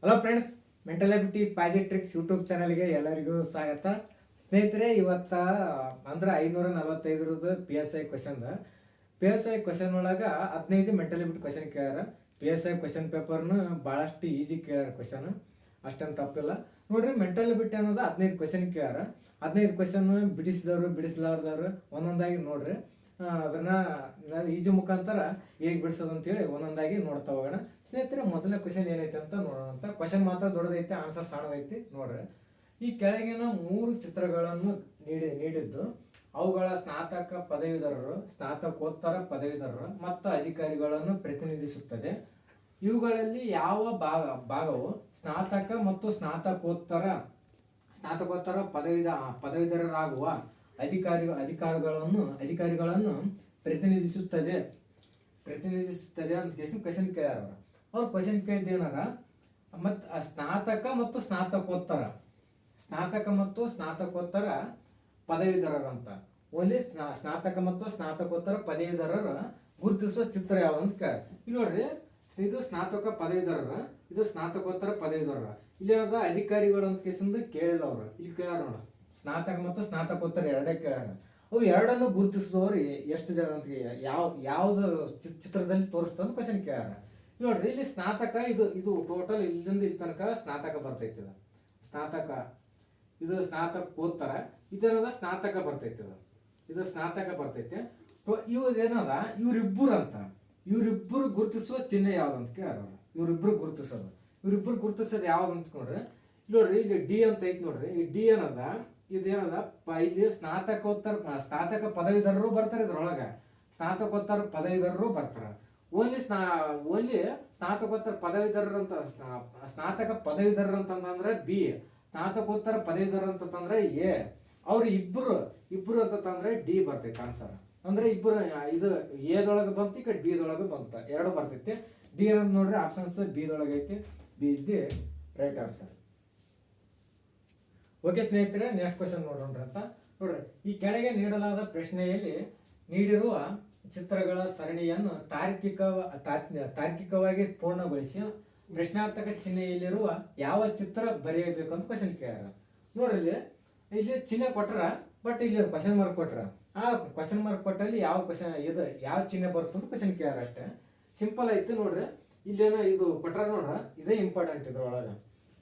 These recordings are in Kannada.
Hello friends, mental ability positive tricks YouTube ಚಾನಲ್ಗೆ ಎಲ್ಲರಿಗೂ ಸ್ವಾಗತ. ಸ್ನೇಹಿತರೆ, ಇವತ್ತ ಅಂದ್ರೆ 545 PSI ಕ್ವಶನ್. PSI ಕ್ವಶನ್ ಒಳಗೆ 15 ಮೆಂಟಲ್ ಎಬಿಲಿಟಿ ಕ್ವಶನ್ ಕೇಳ್ಯಾರ. PSI ಕ್ವಶನ್ ಪೇಪರ್ನು ಭಾಳಷ್ಟು ಈಜಿ ಕೇಳ್ಯಾರ. ಕ್ವಶನ್ ಅಷ್ಟೊಂದು ತಪ್ಪಿಲ್ಲ ನೋಡ್ರಿ. ಮೆಂಟಲ್ ಎಬಿಲಿಟಿ ಅನ್ನೋದು 15 ಕ್ವಶನ್ ಕೇಳ್ಯಾರ. 15 ಕ್ವಶನ್ ಬಿಡಿಸಿದವರು ಬಿಡಿಸಲಾರ್ದವ್ರು ಒಂದೊಂದಾಗಿ ನೋಡ್ರಿ. ಅದನ್ನ ಈಜಿ ಮುಖಾಂತರ ಹೇಗೆ ಬಿಡಿಸೋದು ಅಂತೇಳಿ ಒಂದೊಂದಾಗಿ ನೋಡ್ತಾ ಹೋಗೋಣ. ಸ್ನೇಹಿತರೆ, ಮೊದಲನೇ ಕ್ವಶನ್ ಏನೈತೆ ಅಂತ ನೋಡೋಣ. ಅಂತ ಕ್ವಶನ್ ಮಾತ್ರ ದೊಡ್ಡದೈತೆ, ಆನ್ಸರ್ ಸಣ್ಣದೈತಿ ನೋಡ್ರಿ. ಈ ಕೆಳಗಿನ 3 ಚಿತ್ರಗಳನ್ನು ನೀಡಿದ್ದು ಅವುಗಳ ಸ್ನಾತಕ ಪದವೀಧರರು, ಸ್ನಾತಕೋತ್ತರ ಪದವೀಧರರು ಮತ್ತು ಅಧಿಕಾರಿಗಳನ್ನು ಪ್ರತಿನಿಧಿಸುತ್ತದೆ. ಇವುಗಳಲ್ಲಿ ಯಾವ ಭಾಗವು ಸ್ನಾತಕ ಮತ್ತು ಸ್ನಾತಕೋತ್ತರ ಪದವೀಧರರಾಗುವ ಅಧಿಕಾರಿಗಳನ್ನು ಪ್ರತಿನಿಧಿಸುತ್ತದೆ ಅಂತ ಕ್ವಶನ್ ಕೇಳ್ಯಾರ. ಅವ್ರು ಕ್ವಶನ್ ಕೇಳಿದ್ದೇನಾರ ಸ್ನಾತಕ ಮತ್ತು ಸ್ನಾತಕೋತ್ತರ ಪದವೀಧರರಂತ. ಓನ್ಲಿ ಸ್ನಾತಕ ಮತ್ತು ಸ್ನಾತಕೋತ್ತರ ಪದವೀಧರರ ಗುರುತಿಸುವ ಚಿತ್ರ ಯಾವುದು ಅಂತ ಕೇಳ. ಇಲ್ಲಿ ನೋಡ್ರಿ, ಇದು ಸ್ನಾತಕ ಪದವೀಧರರ, ಇದು ಸ್ನಾತಕೋತ್ತರ ಪದವೀಧರರ. ಇಲ್ಲಿ ಅಧಿಕಾರಿಗಳು ಅಂತ ಕೇಳಿಲ್ಲ ಅವ್ರು. ಇಲ್ಲಿ ಕೇಳ್ಯಾರ ನೋಡ, ಸ್ನಾತಕ ಮತ್ತು ಸ್ನಾತಕೋತ್ತರ ಎರಡೇ ಕೇಳ್ಯಾರ. ಅವು ಎರಡನ್ನು ಗುರುತಿಸಿದವರು ಎಷ್ಟು ಜನ ಅಂತ ಯಾವ್ದು ಚಿತ್ರದಲ್ಲಿ ತೋರಿಸ್ತಂತ ಕ್ವಶನ್ ಕೇಳ್ಯಾರ. ನೋಡ್ರಿ, ಇಲ್ಲಿ ಸ್ನಾತಕ ಇದು ಟೋಟಲ್ ಇಲ್ಲಿಂದ ಇಲ್ಲಿ ತನಕ ಸ್ನಾತಕ ಬರ್ತೈತಿ. ಸ್ನಾತಕ ಇದು ಸ್ನಾತಕೋತ್ತರ, ಇದೇನದ ಸ್ನಾತಕ ಬರ್ತೈತಿ. ಇದು ಸ್ನಾತಕ ಬರ್ತೈತಿ. ಏನದ ಇವ್ರಿಬ್ಬರು ಗುರುತಿಸುವ ಚಿಹ್ನೆ ಯಾವ್ದಂತ ಕೇಳ್ಯಾರ. ಇವ್ರಿಬ್ರು ಗುರುತಿಸೋದು ಯಾವ್ದು ಅಂತ ನೋಡ್ರಿ, ಇಲ್ಲಿ ಡಿ ಅಂತ ಐತಿ ನೋಡ್ರಿ. ಈ ಡಿ ಏನದ, ಇದೇನದ ಇಲ್ಲಿ ಸ್ನಾತಕ ಪದವೀಧರರು ಬರ್ತಾರೆ. ಇದ್ರೊಳಗ ಸ್ನಾತಕೋತ್ತರ ಪದವೀಧರರು ಬರ್ತಾರ. ಓನ್ಲಿ ಸ್ನಾತಕೋತ್ತರ ಸ್ನಾತಕ ಪದವೀಧರರಂತಂದ್ರೆ ಬಿ, ಸ್ನಾತಕೋತ್ತರ ಪದವೀಧರ ಅಂತಂದ್ರೆ ಎ. ಅವ್ರು ಇಬ್ರು ಅಂತಂದ್ರೆ ಡಿ ಬರ್ತೈತೆ ಆನ್ಸರ್. ಅಂದ್ರೆ ಇಬ್ಬರು, ಇದು ಎದೊಳಗೆ ಬಂತು, ಈ ಕಡೆ ಬಿ ದೊಳಗೆ ಬಂತ, ಎರಡು ಬರ್ತೈತಿ. ಡಿ ಏನಂತ ನೋಡ್ರಿ, ಆಪ್ಷನ್ಸ್ ಬಿ ದೊಳಗೆ ಐತಿ. B is the right answer. Okay ಸ್ನೇಹಿತರೆ, ನೆಕ್ಸ್ಟ್ ಕ್ವಶನ್ ನೋಡೋಣ ಅಂತ ನೋಡ್ರಿ. ಈ ಕೆಳಗೆ ನೀಡಲಾದ ಪ್ರಶ್ನೆಯಲ್ಲಿ ನೀಡಿರುವ ಚಿತ್ರಗಳ ಸರಣಿಯನ್ನು ತಾರ್ಕಿಕವಾಗಿ ಪೂರ್ಣಗೊಳಿಸಿ ಪ್ರಶ್ನಾರ್ಥಕ ಚಿಹ್ನೆಯಲ್ಲಿರುವ ಯಾವ ಚಿತ್ರ ಬರೆಯಬೇಕು ಅಂತ ಕ್ವಶನ್ ಕೇಳ್ಯಾರ. ನೋಡ್ರಿ, ಇಲ್ಲಿ ಚಿಹ್ನೆ ಕೊಟ್ರ, ಬಟ್ ಇಲ್ಲಿ ಕ್ವಶನ್ ಮಾರ್ಕ್ ಕೊಟ್ರ. ಆ ಕ್ವಶನ್ ಮಾರ್ಕ್ ಕೊಟ್ಟಲ್ಲಿ ಯಾವ ಚಿಹ್ನೆ ಬರುತ್ತೆ ಅಂತ ಕ್ವಶನ್ ಕೇಳ್ಯಾರ. ಅಷ್ಟೇ ಸಿಂಪಲ್ ಐತಿ ನೋಡ್ರಿ. ಇಲ್ಲೇನೋ ಇದು ಕೊಟ್ರ ನೋಡ್ರ, ಇದೇ ಇಂಪಾರ್ಟೆಂಟ್ ಇದ್ರೊಳಗ.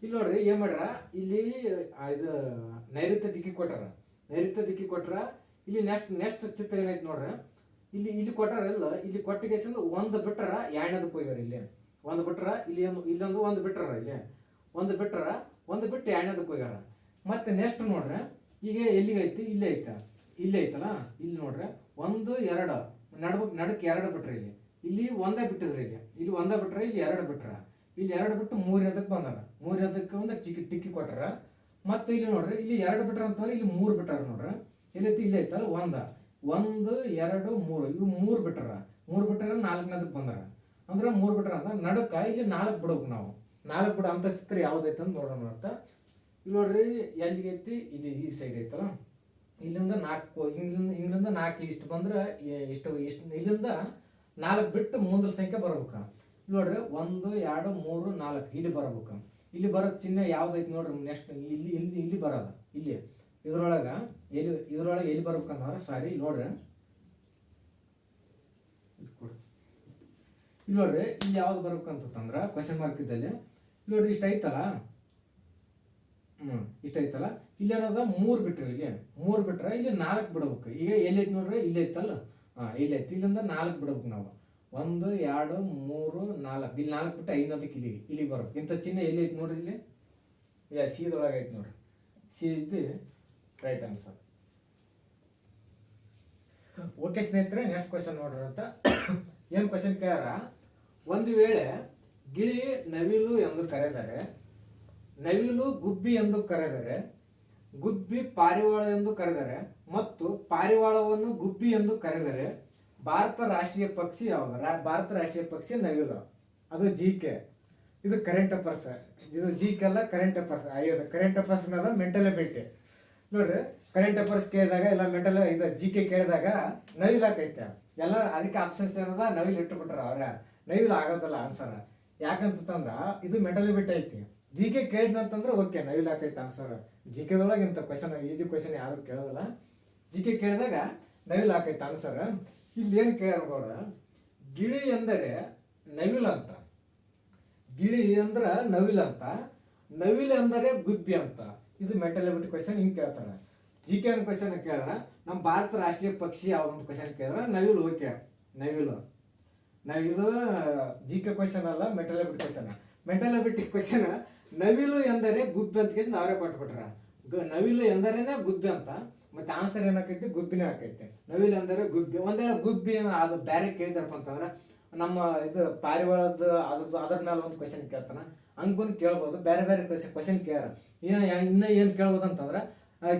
ಇಲ್ಲಿ ನೋಡ್ರಿ ಏನ್ ಮಾಡ್ರ, ಇಲ್ಲಿ ಇದು ನೈಋತ್ಯ ದಿಕ್ಕಿ ಕೊಟ್ರ. ಇಲ್ಲಿ ನೆಕ್ಸ್ಟ್ ಚಿತ್ರ ಏನೈತಿ ನೋಡ್ರಿ, ಇಲ್ಲಿ ಕೊಟ್ಟಾರ. ಇಲ್ಲ, ಇಲ್ಲಿ ಕೊಟ್ಟಿಗೆ ಒಂದು ಬಿಟ್ರ ಎರಡನೇದಕ್ಕೆ ಹೋಗ್ಯಾರ. ಇಲ್ಲಿ ಒಂದು ಬಿಟ್ರ, ಇಲ್ಲೊಂದು ಒಂದು ಬಿಟ್ರ, ಒಂದು ಬಿಟ್ಟು ಎರಡನೇದಕ್ಕೆ ಹೋಗ್ಯಾರ. ಮತ್ತೆ ನೆಕ್ಸ್ಟ್ ನೋಡ್ರಿ, ಈಗ ಎಲ್ಲಿಗೈತಿ, ಇಲ್ಲೇ ಐತಲ್ಲ. ಇಲ್ಲಿ ನೋಡ್ರಿ 1 2 ನಡಕ್ಕೆ 2 ಬಿಟ್ರೆ, ಇಲ್ಲಿ ಒಂದೇ ಬಿಟ್ಟಿದ್ರಿ. ಇಲ್ಲಿ ಒಂದೇ ಬಿಟ್ರೆ, ಇಲ್ಲಿ 2 ಬಿಟ್ರ. ಇಲ್ಲಿ 2 ಬಿಟ್ಟು 3ನೇದಕ್ಕೆ ಬಂದಾರ. 3ನೇದಕ್ಕೆ ಒಂದು ಟಿಕ್ಕಿ ಕೊಟ್ಟಾರ. ಮತ್ತೆ ಇಲ್ಲಿ ನೋಡ್ರಿ, ಇಲ್ಲಿ 2 ಬಿಟ್ರ ಅಂತಂದ್ರೆ ಇಲ್ಲಿ 3 ಬಿಟ್ಟಾರ ನೋಡ್ರಿ. ಎಲ್ಲೈತಿ, ಇಲ್ಲಿ ಐತಲ್ಲ 1 2 3, ಇವು 3 ಬಿಟ್ಟಾರ. 3 ಬಿಟ್ಟಾರ 4ನೇದಕ್ಕೆ ಬಂದಾರ. ಅಂದ್ರೆ 3 ಬಿಟ್ರ ಅಂತ ನಡಕ ಇಲ್ಲಿ 4 ಬಿಡ್ಬೇಕು ನಾವು. 4 ಬಿಡ ಅಂತ ಚಿತ್ರ ಯಾವ್ದೈತೆ ಅಂತ ನೋಡೋಣ ಅಂತ. ಇಲ್ಲಿ ನೋಡ್ರಿ, ಎಲ್ಲಿಗೈತಿ, ಇಲ್ಲಿ ಈ ಸೈಡ್ ಐತಲ್ಲ. ಇಲ್ಲಿಂದ 4, ಇಲ್ಲಿಂದ 4 ಇಷ್ಟು ಬಂದ್ರೆ ಇಷ್ಟು ಇಲ್ಲಿಂದ 4 ಬಿಟ್ಟು ಮುಂದ್ರ ಸಂಖ್ಯೆ ಬರ್ಬೇಕ. ನೋಡ್ರಿ 1 2 3 4 ಇಲ್ಲಿ ಬರ್ಬೇಕು. ಇಲ್ಲಿ ಬರೋ ಚಿಹ್ನೆ ಯಾವ್ದೈತಿ ನೋಡ್ರಿ. ನೆಕ್ಸ್ಟ್ ಇಲ್ಲಿ ಬರೋದ, ಇಲ್ಲಿ ಇದ್ರೊಳಗೆ ಎಲ್ಲಿ ಬರ್ಬೇಕಂದ್ರೆ, ಸಾರಿ ನೋಡ್ರಿ, ಇಲ್ಲಿ ನೋಡ್ರಿ, ಇಲ್ಲಿ ಯಾವ್ದು ಬರ್ಬೇಕಂತಂದ್ರ ಕ್ವಶನ್ ಮಾರ್ಕ್ ಇದ್ದಲ್ಲಿ ನೋಡ್ರಿ, ಇಷ್ಟ ಐತಲ್ಲ. ಇಷ್ಟ ಐತಲ್ಲ. ಇಲ್ಲಿ ಏನದ 3 ಬಿಟ್ರಿ, ಇಲ್ಲಿ 3 ಬಿಟ್ರೆ ಇಲ್ಲಿ 4 ಬಿಡ್ಬೇಕು. ಈಗ ಎಲ್ಲೈತಿ ನೋಡ್ರಿ, ಇಲ್ಲಿ ಐತಲ್ಲ. ಇಲ್ಲಿ ಐತಿ, ಇಲ್ಲಿಂದ 4 ಬಿಡ್ಬೇಕು ನಾವು. 1 2 3 4, ಇಲ್ಲಿ 4 ಬಿಟ್ಟು 5ನೇದಕ್ಕೆ ಇಲ್ಲಿ ಬರ್ಬೇಕು. ಇಂಥ ಚಿಹ್ನೆ ಎಲ್ಲಿ ಐತಿ ನೋಡ್ರಿ, ಇಲ್ಲಿ ಸಿದೊಳಗೆ ಐತಿ ನೋಡ್ರಿ. C is the right answer. Okay ಸ್ನೇಹಿತರೆ, ನೆಕ್ಸ್ಟ್ ಕ್ವಶನ್ ನೋಡ್ರಿ ಅಂತ. ಏನು ಕ್ವಶನ್ ಕೇಳ್ಯಾರ, ಒಂದು ವೇಳೆ ಗಿಳಿ ನವಿಲು ಎಂದು ಕರೆದರೆ, ನವಿಲು ಗುಬ್ಬಿ ಎಂದು ಕರೆದರೆ, ಗುಬ್ಬಿ ಪಾರಿವಾಳ ಎಂದು ಕರೆದರೆ ಮತ್ತು ಪಾರಿವಾಳವನ್ನು ಗುಬ್ಬಿ ಎಂದು ಕರೆದರೆ ಭಾರತ ರಾಷ್ಟ್ರೀಯ ಪಕ್ಷಿ ಯಾವುದು? ಭಾರತ ರಾಷ್ಟ್ರೀಯ ಪಕ್ಷಿ ನವಿಲು. ಅದು GK. ಇದು ಕರೆಂಟ್ ಅಫೇರ್ಸ್. ಇದು GK ಅಲ್ಲ, ಕರೆಂಟ್ ಅಫೇರ್ಸ್. ಕರೆಂಟ್ ಅಫೇರ್ಸ್ ಅನ್ನೋದು ಮೆಂಟಲ್ ಎಬಿಲಿಟಿ. ನೋಡ್ರಿ, ಕರೆಂಟ್ ಅಫೇರ್ಸ್ ಕೇಳಿದಾಗ ಇಲ್ಲ ಮೆಂಟಲ್ ಇದು GK ಕೇಳಿದಾಗ ನವಿಲು ಹಾಕೈತೆ ಎಲ್ಲ. ಅದಕ್ಕೆ ಆಪ್ಷನ್ಸ್ ಏನದ, ನವಿಲು ಇಟ್ಟುಬಿಟ್ರ ಅವ್ರ. ನವಿಲು ಆಗೋದಲ್ಲ ಆನ್ಸರ್. ಯಾಕಂತಂದ್ರ ಇದು ಮೆಂಟಲಿಬಿಟ್ ಐತಿ. ಜಿ ಕೆ ಕೇಳಿದ್ನಂತಂದ್ರೆ ಓಕೆ ನವಿಲ್ ಹಾಕೈತೆ ಆನ್ಸರ್. ಜಿ ಕೆದೊಳಗೆ ಇಂಥ ಕ್ವಶನ್ ಈಸಿ ಕ್ವಶನ್ ಯಾರು ಕೇಳೋದಿಲ್ಲ. ಜಿ ಕೆ ಕೇಳಿದಾಗ ನವಿಲ್ ಹಾಕೈತೆ ಆನ್ಸರ್. ಇಲ್ಲಿ ಏನು ಕೇಳ್ಯಾರ ನೋಡ, ಗಿಳಿ ಎಂದರೆ ನವಿಲ್ ಅಂತ, ಗಿಳಿ ಅಂದ್ರ ನವಿಲ್ ಅಂತ, ನವಿಲ್ ಅಂದರೆ ಗುಬ್ಬಿ ಅಂತ. ಇದು ಮೆಂಟಲಿಬಿಟಿ ಕ್ವಶನ್ ಹಿಂಗೆ ಕೇಳ್ತಾರ. ಜಿ ಕೆ ಕ್ವಶನ್ ಕೇಳಿದ್ರ ನಮ್ಮ ಭಾರತ ರಾಷ್ಟ್ರೀಯ ಪಕ್ಷಿ ಯಾವ್ದಂತ ಕ್ವಶನ್ ಕೇಳಿದ್ರ ನವಿಲು. ಓಕೆ ನವಿಲು. ಇದು ಜಿ ಕೆ ಕ್ವಶನ್ ಅಲ್ಲ, ಮೆಂಟಲಿಬಿಟಿ ಕ್ವಶನ್. ಮೆಂಟಲಿಬಿಟಿ ಕ್ವಶನ್ ನವಿಲು ಎಂದರೆ ಗುಬ್ಬಿ ಅಂತ ಕೇಳಿ ಅವರೇ ಕೊಟ್ಬಿಟ್ರ. ನವಿಲು ಎಂದರೇನೆ ಗುಬ್ಬಿ ಅಂತ, ಮತ್ತೆ ಆನ್ಸರ್ ಏನಾಕೈತಿ ಗುಬ್ಬಿನೇ ಹಾಕೈತಿ. ನವಿಲು ಅಂದರೆ ಗುಬ್ಬಿ. ಒಂದ್ ವೇಳೆ ಗುಬ್ಬಿ ಅದು ಬೇರೆ ಕೇಳಿದಾರಪ್ಪ ಅಂತಂದ್ರೆ ನಮ್ಮ ಇದು ಪಾರಿವಾಳದ ಅದ್ರ ಮೇಲೆ ಒಂದು ಕ್ವಶನ್ ಕೇಳ್ತಾನ, ಹಂಗೂ ಕೇಳ್ಬೋದು. ಬೇರೆ ಬೇರೆ ಕ್ವಶನ್ ಕೇಳ್ಯಾರ. ಇನ್ನ ಏನು ಕೇಳ್ಬೋದು ಅಂತಂದ್ರೆ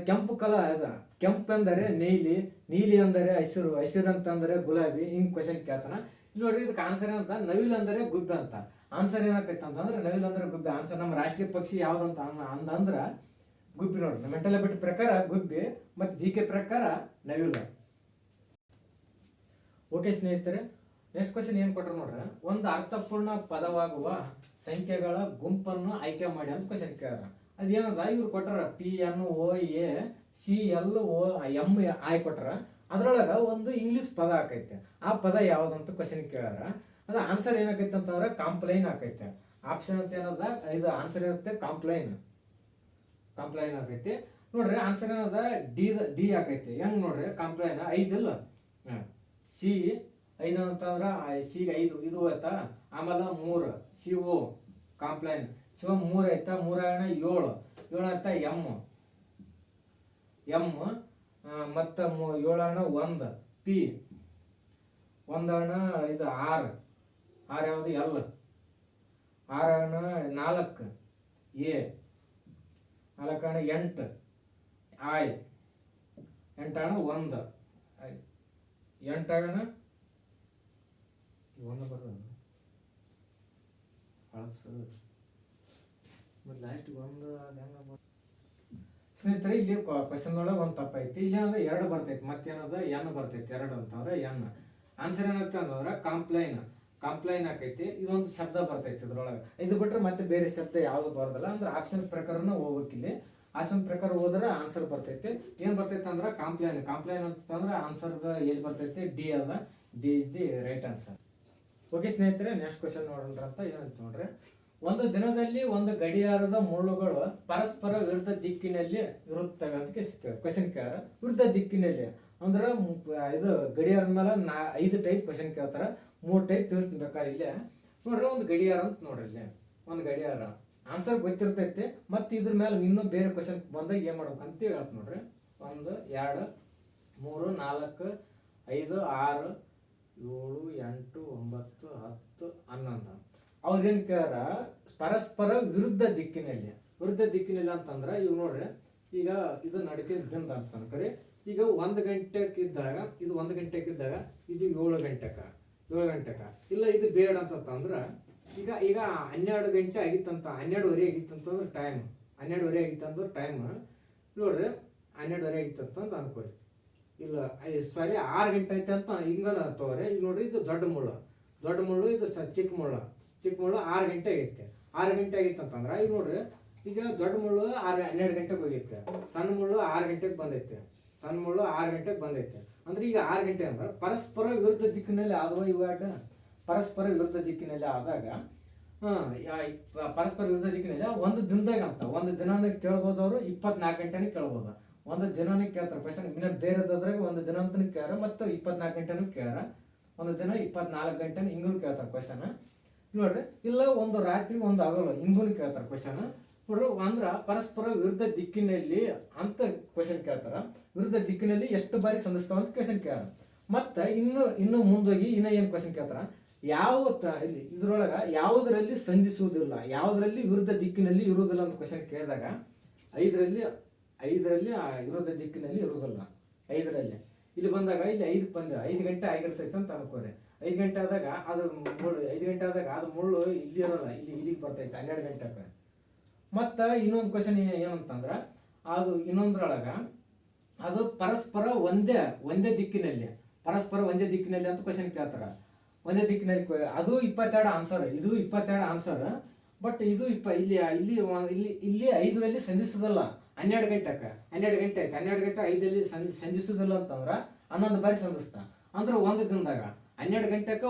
ಕೆಂಪು ಇದು ಕೆಂಪು ಅಂದರೆ ನೀಲಿ, ನೀಲಿ ಅಂದರೆ ಹಸಿರು, ಹಸಿರು ಅಂತಂದ್ರೆ ಗುಲಾಬಿ, ಹಿಂಗ್ ಕ್ವಶನ್ ಕೇಳ್ತಾನ. ಇಲ್ಲಿ ನೋಡ್ರಿ ಇದಕ್ಕೆ ಆನ್ಸರ್ ಏನಂತ ನವಿಲ್ ಅಂದರೆ ಗುಬ್ಬಿ ಅಂತ. ಆನ್ಸರ್ ಏನಾಕೈತೆ ಅಂತಂದ್ರೆ ನವಿಲ್ ಅಂದ್ರೆ ಗುಬ್ಬಿ. ಆನ್ಸರ್ ನಮ್ಮ ರಾಷ್ಟ್ರೀಯ ಪಕ್ಷಿ ಯಾವ್ದಂತ ಅಂದ್ರ ಗುಬ್ಬಿ. ನೋಡ್ರಿ ಮೆಂಟಲಿಬಿಟಿ ಪ್ರಕಾರ ಗುಬ್ಬಿ, ಮತ್ತೆ ಜಿ ಕೆ ಪ್ರಕಾರ ನವಿಲು. ಓಕೆ ಸ್ನೇಹಿತರೆ, ನೆಕ್ಸ್ಟ್ ಕ್ವಶನ್ ಏನ್ ಕೊಟ್ರು ನೋಡ್ರಿ, ಒಂದು ಅರ್ಥಪೂರ್ಣ ಪದವಾಗುವ ಸಂಖ್ಯೆಗಳ ಗುಂಪನ್ನು ಆಯ್ಕೆ ಮಾಡಿ ಅಂತ ಕ್ವಶನ್ ಕೇಳ್ಯಾರ. ಅದೇನದ ಇವ್ರು ಕೊಟ್ಟಾರ PNOACLOM ಕೊಟ್ಟಾರ. ಅದ್ರೊಳಗ ಒಂದು ಇಂಗ್ಲಿಷ್ ಪದ ಆಕೈತೆ. ಆ ಪದ ಯಾವ್ದಂತ ಕ್ವಶನ್ ಕೇಳ್ಯಾರ. ಅದ ಆನ್ಸರ್ ಏನಾಕೈತೆ ಅಂತಂದ್ರೆ ಕಾಂಪ್ಲೈನ್ ಆಕೈತೆ. ಆಪ್ಷನ್ಸ್ ಏನದ, ಇದು ಆನ್ಸರ್ ಇರುತ್ತೆ ಕಾಂಪ್ಲೈನ್ ಆಕೈತಿ. ನೋಡ್ರಿ ಆನ್ಸರ್ ಏನದ ಡಿ ಆಕೈತಿ. ಹೆಂಗ್ ನೋಡ್ರಿ ಕಾಂಪ್ಲೈನ್ 5 ಇಲ್ಲ, ಸಿ 5 ಅಂತಂದ್ರ ಸಿಗೆ 5 ಇದು ಆಯ್ತಾ. ಆಮೇಲೆ 3 CO ಕಾಂಪ್ಲೈನ್. 3 ಆಯ್ತಾ, 3 7 ಆಯ್ತಾ ಎಮ್ ಮತ್ತ 7 1 ಪಿ 1 ಇದು 6 ಯಾವುದು ಎಲ್ 6 4 ಎ 4 8 ಐ 8 1 8 1 ಬರೋದು ಲಾಸ್ಟ್ ಒಂದು. ಸ್ನೇಹಿತರೆ ಇಲ್ಲಿ ಕ್ವಶನ್ ಒಳಗೆ ಒಂದು ತಪ್ಪೈತಿ. ಇಲ್ಲಿ ಏನಂದ್ರೆ 2 ಬರ್ತೈತಿ, ಮತ್ತೇನದ ಎನ್ ಬರ್ತೈತಿ. 2 ಅಂತಂದ್ರೆ ಎನ್. ಆನ್ಸರ್ ಏನೈತೆ ಅಂತಂದ್ರೆ ಕಾಂಪ್ಲೈನ್ ಆಕೈತಿ. ಇದೊಂದು ಶಬ್ದ ಬರ್ತೈತಿ ಇದ್ರೊಳಗೆ. ಇದು ಬಿಟ್ರೆ ಮತ್ತೆ ಬೇರೆ ಶಬ್ದ ಯಾವ್ದು ಬರೋದಿಲ್ಲ. ಅಂದ್ರೆ ಆಪ್ಷನ್ ಪ್ರಕಾರನ ಹೋಗ್ಬೇಕಿಲ್ಲಿ. ಆಪ್ಷನ್ ಪ್ರಕಾರ ಹೋದ್ರೆ ಆನ್ಸರ್ ಬರ್ತೈತಿ. ಏನ್ ಬರ್ತೈತಿ ಅಂದ್ರೆ ಕಾಂಪ್ಲೈನ್ ಅಂತಂದ್ರೆ ಆನ್ಸರ್ ಎಲ್ಲಿ ಬರ್ತೈತಿ ಡಿ ಅದ. D is the right answer. Okay ಸ್ನೇಹಿತರೆ, ನೆಕ್ಸ್ಟ್ ಕ್ವಶನ್ ನೋಡೋಣ ಅಂತ ಏನಂತ ನೋಡ್ರಿ, ಒಂದು ದಿನದಲ್ಲಿ ಒಂದು ಗಡಿಯಾರದ ಮುಳ್ಳುಗಳು ಪರಸ್ಪರ ವಿರುದ್ಧ ದಿಕ್ಕಿನಲ್ಲಿ ಇರುತ್ತವೆ ಅಂತ ಕ್ವಶನ್ ಕೇಳ್ಯಾರ. ವಿರುದ್ಧ ದಿಕ್ಕಿನಲ್ಲಿ ಅಂದ್ರೆ ಇದು ಗಡಿಯಾರದ ಮೇಲೆ 5 ಟೈಪ್ ಕ್ವಶನ್ ಕೇಳ್ತಾರ. 3 ಟೈಪ್ ತಿಳಿಸ್ತೀನಿ ಬೇಕಾದ್ರೆ. ಇಲ್ಲೇ ನೋಡ್ರಿ ಒಂದು ಗಡಿಯಾರ ಅಂತ ನೋಡ್ರಿ, ಇಲ್ಲಿ ಒಂದು ಗಡಿಯಾರ ಆನ್ಸರ್ ಗೊತ್ತಿರ್ತೈತಿ. ಮತ್ತೆ ಇದ್ರ ಮೇಲೆ ಇನ್ನೂ ಬೇರೆ ಕ್ವಶನ್ ಬಂದಾಗ ಏನ್ ಮಾಡ್ಬೇಕಂತ ಹೇಳ್ತ ನೋಡ್ರಿ. 1 2 3 4 5 6 7 8 9 10 11. ಅವ್ರೇನ್ ಕೇಳ್ಯಾರ ಪರಸ್ಪರ ವಿರುದ್ಧ ದಿಕ್ಕಿನಲ್ಲಿ ಅಂತಂದ್ರ ಇವ್ ನೋಡ್ರಿ, ಈಗ ಇದು ನಡಕೆ ಬಿಂದ ಅಂತ ಅನ್ಕರಿ. ಈಗ 1 ಗಂಟೆಗಿದ್ದಾಗ ಇದು 1 ಗಂಟೆಗಿದ್ದಾಗ ಇದು 7 ಗಂಟೆಕ ಇಲ್ಲ, ಇದು ಬೇಡ ಅಂತಂದ್ರ ಈಗ 12 ಗಂಟೆ ಆಗಿತ್ತಂತ, 12:30 ಆಗಿತ್ತಂತಂದ್ರೆ ಟೈಮ್ 12:30 ಆಗಿತ್ತಂದ್ರೆ ಟೈಮ್ ನೋಡ್ರಿ 12:30 ಆಗಿತ್ತಂತ ಅನ್ಕೋರಿ. ಇಲ್ಲ ಸಾರಿ 6 ಗಂಟೆ ಐತೆ ಅಂತ ಹಿಂಗ ತಗೋರಿ. ಈಗ ನೋಡ್ರಿ ಇದು ದೊಡ್ಡ ಮುಳ್ಳು, ಇದು ಚಿಕ್ಕ ಮುಳ್ಳು 6 ಗಂಟೆ ಆಗೈತೆ. 6 ಗಂಟೆ ಆಗಿತ್ತಂತಂದ್ರ ಈಗ ನೋಡ್ರಿ, ಈಗ ದೊಡ್ಡ ಮುಳ್ಳು 12 ಗಂಟೆಗೆ ಹೋಗೈತೆ, ಸಣ್ಣ ಮುಳ್ಳು 6 ಗಂಟೆಗೆ ಬಂದೈತೆ. ಅಂದ್ರೆ ಈಗ 6 ಗಂಟೆ ಅಂದ್ರೆ ಪರಸ್ಪರ ವಿರುದ್ಧ ದಿಕ್ಕಿನಲ್ಲಿ ಆದವ ಇವಾಗ. ಪರಸ್ಪರ ವಿರುದ್ಧ ದಿಕ್ಕಿನಲ್ಲಿ ಆದಾಗ ಪರಸ್ಪರ ವಿರುದ್ಧ ದಿಕ್ಕಿನಲ್ಲಿ ಒಂದು ದಿನದಾಗ ಅಂತ, ಒಂದು ದಿನಾನ ಕೇಳ್ಬೋದು ಅವರು, 24 ಗಂಟೆನೂ ಕೇಳ್ಬೋದು. ಒಂದು ದಿನಾನೇ ಕೇಳ್ತಾರೆ ಕ್ವಶನ್. ಇನ್ನ ಬೇರೆದ್ರಾಗ ಒಂದು ದಿನ ಅಂತಾನು ಕೇಳ್ಯಾರ, ಮತ್ತು 24 ಗಂಟೆನೂ ಕೇಳ್ಯಾರ. ಒಂದು ದಿನ 24 ಗಂಟೆನೂ ಹಿಂಗೂ ಕೇಳ್ತಾರೆ ಕ್ವಶನ್ ನೋಡ್ರಿ. ಇಲ್ಲ ಒಂದು ರಾತ್ರಿ ಒಂದು ಹಗಲು ಹಿಂಗೂ ಕೇಳ್ತಾರೆ ಕ್ವಶನ್ ನೋಡ್ರಿ. ಅಂದ್ರ ಪರಸ್ಪರ ವಿರುದ್ಧ ದಿಕ್ಕಿನಲ್ಲಿ ಅಂತ ಕ್ವಶನ್ ಕೇಳ್ತಾರ. ವಿರುದ್ಧ ದಿಕ್ಕಿನಲ್ಲಿ ಎಷ್ಟು ಬಾರಿ ಸಂಧಿಸ್ತಾವ ಅಂತ ಕ್ವಶನ್ ಕೇಳ್ಯಾರ. ಮತ್ತ ಇನ್ನು ಮುಂದೋಗಿ ಏನ್ ಕ್ವಶನ್ ಕೇಳ್ತಾರ, ಇಲ್ಲಿ ಇದ್ರೊಳಗ ಯಾವುದರಲ್ಲಿ ಸಂಧಿಸುವುದಿಲ್ಲ, ಯಾವುದರಲ್ಲಿ ವಿರುದ್ಧ ದಿಕ್ಕಿನಲ್ಲಿ ಇರುವುದಿಲ್ಲ ಅಂತ ಕ್ವಶನ್ ಕೇಳಿದಾಗ 5ರಲ್ಲಿ ವಿರುದ್ಧ ದಿಕ್ಕಿನಲ್ಲಿ ಇರುವುದಿಲ್ಲ. 5ರಲ್ಲಿ ಇಲ್ಲಿ ಬಂದಾಗ ಇಲ್ಲಿ 5 ಬಂದ 5 ಗಂಟೆ ಆಗಿರ್ತೈತೆ ಅಂತ ಅನ್ಕೋರಿ. 5 ಗಂಟೆ ಆದಾಗ ಅದು ಮುಳ್ಳು 5 ಗಂಟೆ ಆದಾಗ ಅದು ಮುಳ್ಳು ಇಲ್ಲಿ ಇರೋಲ್ಲ, ಇಲ್ಲಿಗೆ ಬರ್ತೈತೆ 12 ಗಂಟೆಗೆ. ಮತ್ತ ಇನ್ನೊಂದು ಕ್ವಶನ್ ಏನಂತಂದ್ರ ಅದು ಇನ್ನೊಂದ್ರೊಳಗ ಅದು ಪರಸ್ಪರ ಒಂದೇ ದಿಕ್ಕಿನಲ್ಲಿ ಅಂತ ಕ್ವಶನ್ ಕೇಳ್ತಾರ. ಒಂದೇ ದಿಕ್ಕಿನಲ್ಲಿ ಅದು 22 ಆನ್ಸರ್, ಇದು 22 ಆನ್ಸರ್. ಬಟ್ ಇದು ಇಲ್ಲಿ ಇಲ್ಲಿ ಇಲ್ಲಿ ಇಲ್ಲಿ 5ರಲ್ಲಿ ಸಂಧಿಸುವುದಲ್ಲ, 12 ಗಂಟೆಗೆ 12 ಗಂಟೆ ಆಯ್ತು, 12 ಗಂಟೆ 5ರಲ್ಲಿ ಸಂಧಿಸುವುದಿಲ್ಲ ಅಂತಂದ್ರೆ 11 ಬಾರಿ ಸಂಧಿಸ್ತಾ. ಅಂದ್ರೆ ಒಂದು ದಿನದಾಗ 12 ಗಂಟೆಗೆ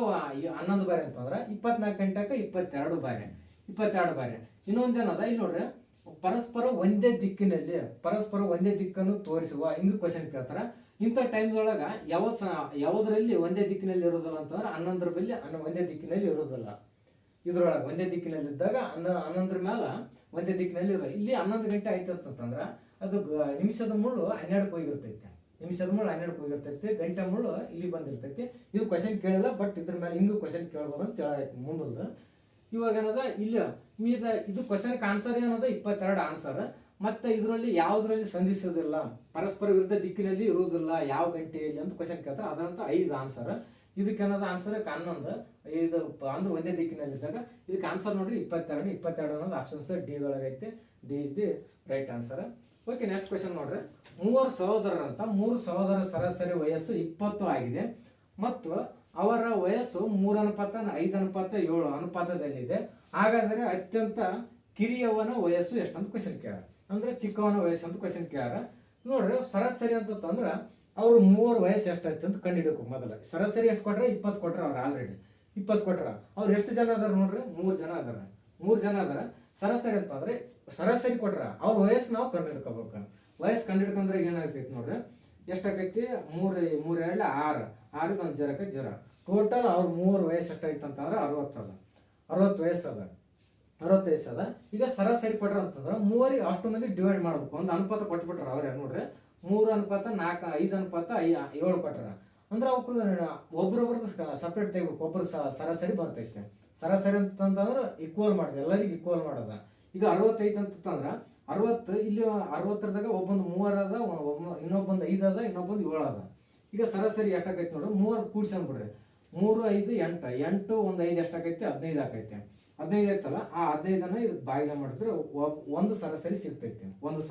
11 ಬಾರಿ ಅಂತಂದ್ರೆ 24 ಗಂಟೆಗೆ 22 ಬಾರಿ, 22 ಬಾರಿ. ಇನ್ನೊಂದೇನದ ಇಲ್ಲಿ ನೋಡ್ರಿ, ಪರಸ್ಪರ ಒಂದೇ ದಿಕ್ಕನ್ನು ತೋರಿಸುವ ಹಿಂಗ್ ಕ್ವಶನ್ ಕೇಳ್ತಾರ. ಇಂಥ ಟೈಮ್ದೊಳಗ ಯಾವುದರಲ್ಲಿ ಒಂದೇ ದಿಕ್ಕಿನಲ್ಲಿ ಇರೋದಿಲ್ಲ ಅಂತಂದ್ರೆ 11ರ ಬಲ್ಲಿ ಒಂದೇ ದಿಕ್ಕಿನಲ್ಲಿ ಇರೋದಿಲ್ಲ. ಇದ್ರೊಳಗೆ ಒಂದೇ ದಿಕ್ಕಿನಲ್ಲಿ ಇದ್ದಾಗ 11ರ ಮೇಲೆ ಒಂದೇ ದಿಕ್ಕಿನಲ್ಲಿ ಇರೋ. ಇಲ್ಲಿ 11 ಗಂಟೆ ಆಯ್ತು ಅಂತಂದ್ರ ಅದು ನಿಮಿಷದ ಮುಳ್ಳು 12ಕ್ಕೆ ಹೋಗಿರ್ತೈತೆ, ಗಂಟೆ ಮುಳ್ಳು ಇಲ್ಲಿ ಬಂದಿರ್ತೈತಿ. ಇದು ಕ್ವಶನ್ ಕೇಳಿಲ್ಲ, ಬಟ್ ಇದ್ರ ಮೇಲೆ ಹಿಂಗೂ ಕ್ವಶನ್ ಕೇಳ್ಬೋದು ಅಂತ ಹೇಳಾಯ್ತು ಮುಂದೊಂದು. ಇವಾಗ ಏನದ ಇಲ್ಲ ಇದು ಕ್ವಶನ್ ಆನ್ಸರ್ ಏನದ 22 ಆನ್ಸರ್. ಮತ್ತೆ ಇದರಲ್ಲಿ ಯಾವ್ದ್ರಲ್ಲಿ ಸಂಧಿಸೋದಿಲ್ಲ, ಪರಸ್ಪರ ವಿರುದ್ಧ ದಿಕ್ಕಿನಲ್ಲಿ ಇರುವುದಿಲ್ಲ ಯಾವ ಗಂಟೆಯಲ್ಲಿ ಅಂತ ಕ್ವಶನ್ ಕೇಳ್ತಾರೆ. ಅದಂತ 5 ಆನ್ಸರ್. ಇದಕ್ಕೇನದ ಆನ್ಸರ್ 11. ಇದು ಅಂದ್ರೆ ಒಂದೇ ದಿಕ್ಕಿನಲ್ಲಿ ಇದ್ದಾಗ ಇದಕ್ಕೆ ಆನ್ಸರ್ ನೋಡ್ರಿ 22 ಅನ್ನೋದು ಆಪ್ಷನ್ಸ್ ಡಿ ಒಳಗೈತೆ. D is the right answer. Okay, next question ನೋಡ್ರಿ. 3 ಸಹೋದರರಂತ, 3 ಸಹೋದರ ಸರಾಸರಿ ವಯಸ್ಸು 20 ಆಗಿದೆ ಮತ್ತು ಅವರ ವಯಸ್ಸು 3:5:7 ಅನುಪಾತದಲ್ಲಿದೆ. ಹಾಗಾದರೆ ಅತ್ಯಂತ ಕಿರಿಯವನ ವಯಸ್ಸು ಎಷ್ಟು ಅಂತ ಕ್ವಶನ್ ಕೇಳ, ಅಂದ್ರೆ ಚಿಕ್ಕವನ ವಯಸ್ಸು ಅಂತ ಕ್ವಶನ್ ಕೇಳ. ನೋಡ್ರಿ, ಸರಾಸರಿ ಅಂತಂದ್ರ ಅವ್ರು 3 ವಯಸ್ಸು ಎಷ್ಟಾಯ್ತು ಅಂತ ಕಂಡಿಡಬೇಕು. ಮೊದಲ ಸರಾಸರಿ ಎಷ್ಟು ಕೊಟ್ರೆ 20 ಕೊಟ್ರ, ಅವ್ರು ಆಲ್ರೆಡಿ 20 ಕೊಟ್ರ. ಅವ್ರು ಎಷ್ಟು ಜನ ಅದಾರ ನೋಡ್ರಿ, 3 ಜನ ಅದಾರ. 3 ಜನ ಅದಾರ. ಸರಾಸರಿ ಅಂತಂದ್ರೆ ಸರಾಸರಿ ಕೊಟ್ರ ಅವ್ರ ವಯಸ್ಸು ನಾವು ಕಂಡಿಡ್ಕೋಬೇಕು. ವಯಸ್ಸು ಕಂಡಿಡ್ಕೊಂಡ್ರೆ ಏನಾಗ್ತೈತಿ ನೋಡ್ರಿ, ಎಷ್ಟಾಗೈತಿ 3 3 2 6 6 ಒಂದು ಜರಕ್ಕೆ ಜರ. ಟೋಟಲ್ ಅವ್ರ 3 ವಯಸ್ಸು ಎಷ್ಟಾಯ್ತು ಅಂತಂದ್ರೆ 60 ಅದ, 60 ವಯಸ್ಸು ಅದ, 60 ವಯಸ್ಸು ಅದ. ಈಗ ಸರಾಸರಿ ಕೊಟ್ರ ಅಂತಂದ್ರೆ 3 ಅಷ್ಟು ಮಂದಿ ಡಿವೈಡ್ ಮಾಡ್ಬೇಕು. ಒಂದು ಅನುಪಾತ ಕೊಟ್ಬಿಟ್ರ ಅವ್ರೆ ನೋಡ್ರಿ, 3:4 5:7 ಕೊಟ್ರ. ಅಂದ್ರೆ ಒಬ್ರೊಬ್ರದ್ದು ಸಪ್ರೇಟ್ ತೆಗಿಬೇಕು. ಒಬ್ರು ಸರಾಸರಿ ಬರ್ತೈತೆ. ಸರಾಸರಿ ಅಂತಂದ್ರೆ ಈಕ್ವಲ್ ಮಾಡೋದು, ಎಲ್ಲರಿಗೂ ಈಕ್ವಲ್ ಮಾಡೋದ. ಈಗ 60 ಐತೆ ಅಂತಂದ್ರ 60 ಇಲ್ಲಿ 60ರದಾಗ ಒಬ್ಬೊಂದು 3 ಅದ, ಇನ್ನೊಬ್ಬೊಂದು 5 ಅದ, ಇನ್ನೊಬ್ಬೊಂದು 7 ಅದ. ಈಗ ಸರಾಸರಿ ಎಷ್ಟಾಗೈತೆ ನೋಡ್ರಿ, 3 ಕೂಡ್ಸಂದ್ಬಿಡ್ರಿ. 3 5 8 8 1 5 ಎಷ್ಟಾಗೈತೆ 15 ಆಕೈತೆ. 15 ಐತಲ್ಲ, ಆ 15 ಇದು ಬಾಯಿಗೆ ಮಾಡಿದ್ರೆ ಒಂದು ಸರಾಸರಿ ಸಿಗ್ತೈತಿ. ಒಂದು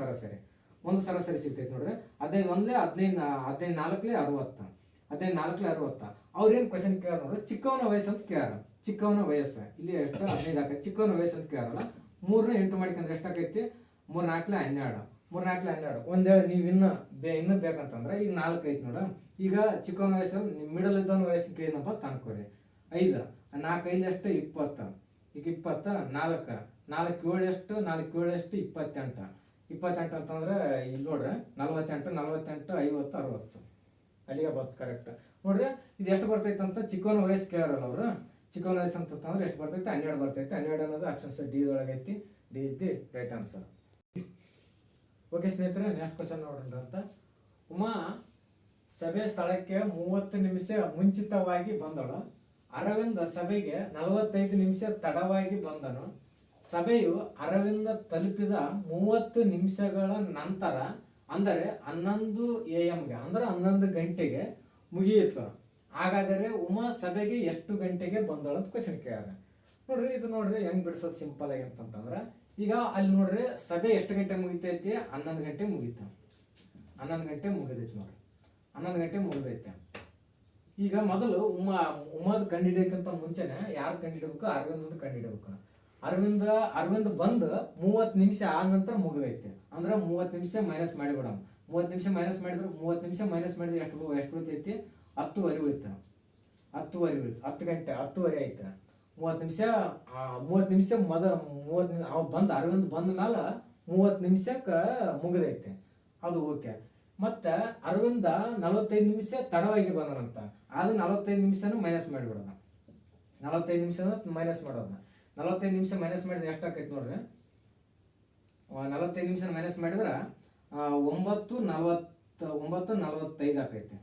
ಸರಾಸರಿ ಸಿಗ್ತೈತಿ ನೋಡ್ರಿ. 15 1 15 15 4 60, 15 4 60. ಅವ್ರೇನ್ ಕ್ವಶನ್ ಕೇಳ ನೋಡ್ರಿ, ಚಿಕ್ಕವನ ವಯಸ್ಸು ಅಂತ ಕೇಳ. ಚಿಕ್ಕವನ ವಯಸ್ಸು ಇಲ್ಲಿ ಎಷ್ಟು 15 ಆಕೈತಿ. ಚಿಕ್ಕವನ ವಯಸ್ಸು ಅಂತ ಕೇಳಲ್ಲ. 3ನ 8 ಮಾಡ್ಕೊಂಡ್ರೆ ಎಷ್ಟಾಗೈತಿ, 3 4 12, 3 4 12. ಒಂದೇಳೆ ನೀವು ಇನ್ನೂ ಬೇಕಂತಂದ್ರೆ ಈಗ 4 ಐತಿ ನೋಡ. ಈಗ ಚಿಕ್ಕವನ ವಯಸ್ಸು ಮಿಡಲ್ ಇದ್ದವನ ವಯಸ್ಸಿಗೆ ಏನಪ್ಪ ತನ್ಕೋರಿ 5. 4 5 ಎಷ್ಟು 20. ಈಗ 20 4 4 7 ಎಷ್ಟು 4 7 ಎಷ್ಟು 28. 28 ಅಂತಂದ್ರೆ ಇಲ್ಲಿ ನೋಡ್ರಿ 48 48 50 60 ಅಲ್ಲಿಗೆ ಬರ್ತದೆ ಕರೆಕ್ಟ್. ನೋಡ್ರಿ ಇದು ಎಷ್ಟು ಬರ್ತೈತೆ ಅಂತ ಚಿಕ್ಕವನ ವಯಸ್ಸು ಕೇಳಾರಲ್ಲ ಅವರು. ಚಿಕ್ಕವನ ವಯಸ್ಸು ಅಂತಂದ್ರೆ ಎಷ್ಟು ಬರ್ತೈತೆ 12 ಬರ್ತೈತೆ. 12 ಅನ್ನೋದು ಆಪ್ಷನ್ಸ್ ಡಿ ಒಳಗೈತಿ. D is the right answer. Okay ಸ್ನೇಹಿತರೆ, ನೆಕ್ಸ್ಟ್ ಕ್ವಶನ್ ನೋಡ್ರಿ ಅಂತ. ಉಮಾ ಸಭೆ ಸ್ಥಳಕ್ಕೆ 30 ನಿಮಿಷ ಮುಂಚಿತವಾಗಿ ಬಂದಳು. ಅರವಿಂದ ಸಭೆಗೆ 45 ನಿಮಿಷ ತಡವಾಗಿ ಬಂದನು. ಸಭೆಯು ಅರವಿಂದ ತಲುಪಿದ 30 ನಿಮಿಷಗಳ ನಂತರ ಅಂದರೆ 11 AM ಅಂದ್ರೆ 11 ಗಂಟೆಗೆ ಮುಗಿಯಿತು. ಹಾಗಾದರೆ ಉಮಾ ಸಭೆಗೆ ಎಷ್ಟು ಗಂಟೆಗೆ ಬಂದಳು ಅಂತ ಕ್ವಶನ್ ಕೇಳ್ಯಾರ. ನೋಡ್ರಿ ಇದು ನೋಡ್ರಿ ಹೆಂಗ್ ಬಿಡಿಸೋದು ಸಿಂಪಲ್ ಆಗಿ ಅಂತಂದ್ರೆ, ಈಗ ಅಲ್ಲಿ ನೋಡ್ರಿ ಸಭೆ ಎಷ್ಟು ಗಂಟೆ ಮುಗಿತೈತಿ 11 ಗಂಟೆ ಮುಗೀತು. 11 ಗಂಟೆ ಮುಗಿದೈತಿ ನೋಡ್ರಿ, 11 ಗಂಟೆ ಮುಗಿದೈತೆ. ಈಗ ಮೊದಲು ಉಮಾದ್ ಕಂಡಿಡಿಯೋಕ್ಕಿಂತ ಮುಂಚೆನೆ ಯಾರು ಕಂಡಿಡ್ಬೇಕು, ಅರವಿಂದ್ ಕಂಡಿಡ್ಬೇಕು. ಅರವಿಂದ್ ಬಂದು 30 ನಿಮಿಷ ಆದ ನಂತರ ಮುಗಿದೈತೆ. ಅಂದ್ರೆ 30 ನಿಮಿಷ ಮೈನಸ್ ಮಾಡಿಬಿಡೋಣ. 30 ನಿಮಿಷ ಮೈನಸ್ ಮಾಡಿದ್ರೆ ಎಷ್ಟು ಉಳಿತೈತಿ 10:30 ಉಳಿತ. 10 ಗಂಟೆ 10:30 ಆಯ್ತು. 30 ನಿಮಿಷ ಮೊದಲು 30 ಅರವಿಂದ್ ಬಂದ ಮೇಲೆ 30 ನಿಮಿಷಕ್ಕೆ ಮುಗಿದೈತೆ, ಅದು ಓಕೆ. ಮತ್ತೆ ಅರವಿಂದ 45 ನಿಮಿಷ ತಡವಾಗಿ ಬಂದನಂತ, ಅದು 45 ನಿಮಿಷನೂ ಮೈನಸ್ ಮಾಡಿಬಿಡೋಣ. 45 ನಿಮಿಷ ಮೈನಸ್ ಮಾಡೋಣ. 45 ನಿಮಿಷ ಮೈನಸ್ ಮಾಡಿದ್ರೆ ಎಷ್ಟಾಕೈತಿ ನೋಡ್ರಿ, 45 ನಿಮಿಷ ಮೈನಸ್ ಮಾಡಿದ್ರೆ 9:45 ಆಕೈತೆ.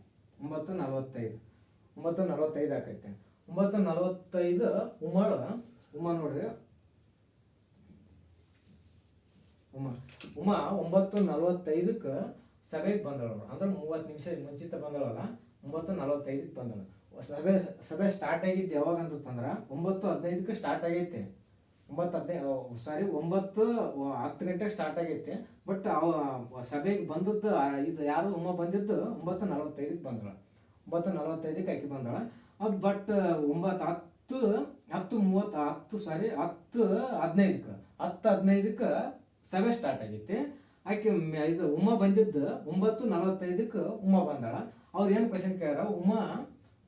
9:45 ಆಕೈತೆ. 9:45 ಉಮಾ ನೋಡ್ರಿ, ಉಮಾ 9:45ಕ್ಕೆ ಸಭೆಗೆ ಬಂದಳು. ಅಂದ್ರೆ 30 ನಿಮಿಷ ಮುಂಚಿತ ಬಂದಳಲ್ಲ, 9:45ಕ್ಕೆ ಬಂದಳು. ಸಭೆ ಸ್ಟಾರ್ಟ್ ಆಗಿದ್ದು ಯಾವಾಗ ಅಂತಂದ್ರೆ 9:15ಕ್ಕೆ ಸ್ಟಾರ್ಟ್ ಆಗೈತೆ. 9:10 ಗಂಟೆಗೆ ಸ್ಟಾರ್ಟ್ ಆಗೈತೆ. ಬಟ್ ಸಭೆಗೆ ಬಂದದ್ದು ಇದು ಯಾರು ಉಮಾ ಬಂದಿದ್ದು 9:45ಕ್ಕೆ ಬಂದಳು. 9:45ಕ್ಕೆ ಆಕಿ ಬಂದಳ. ಅದು ಬಟ್ 10:15 ಸಭೆ ಸ್ಟಾರ್ಟ್ ಆಗೈತಿ. ಆಕೆ ಇದು ಉಮಾ ಬಂದಿದ್ದು 9:45 ಉಮಾ ಬಂದಾಳ. ಅವ್ರು ಏನು ಕ್ವಶನ್ ಕೇಳ್ಯಾರ,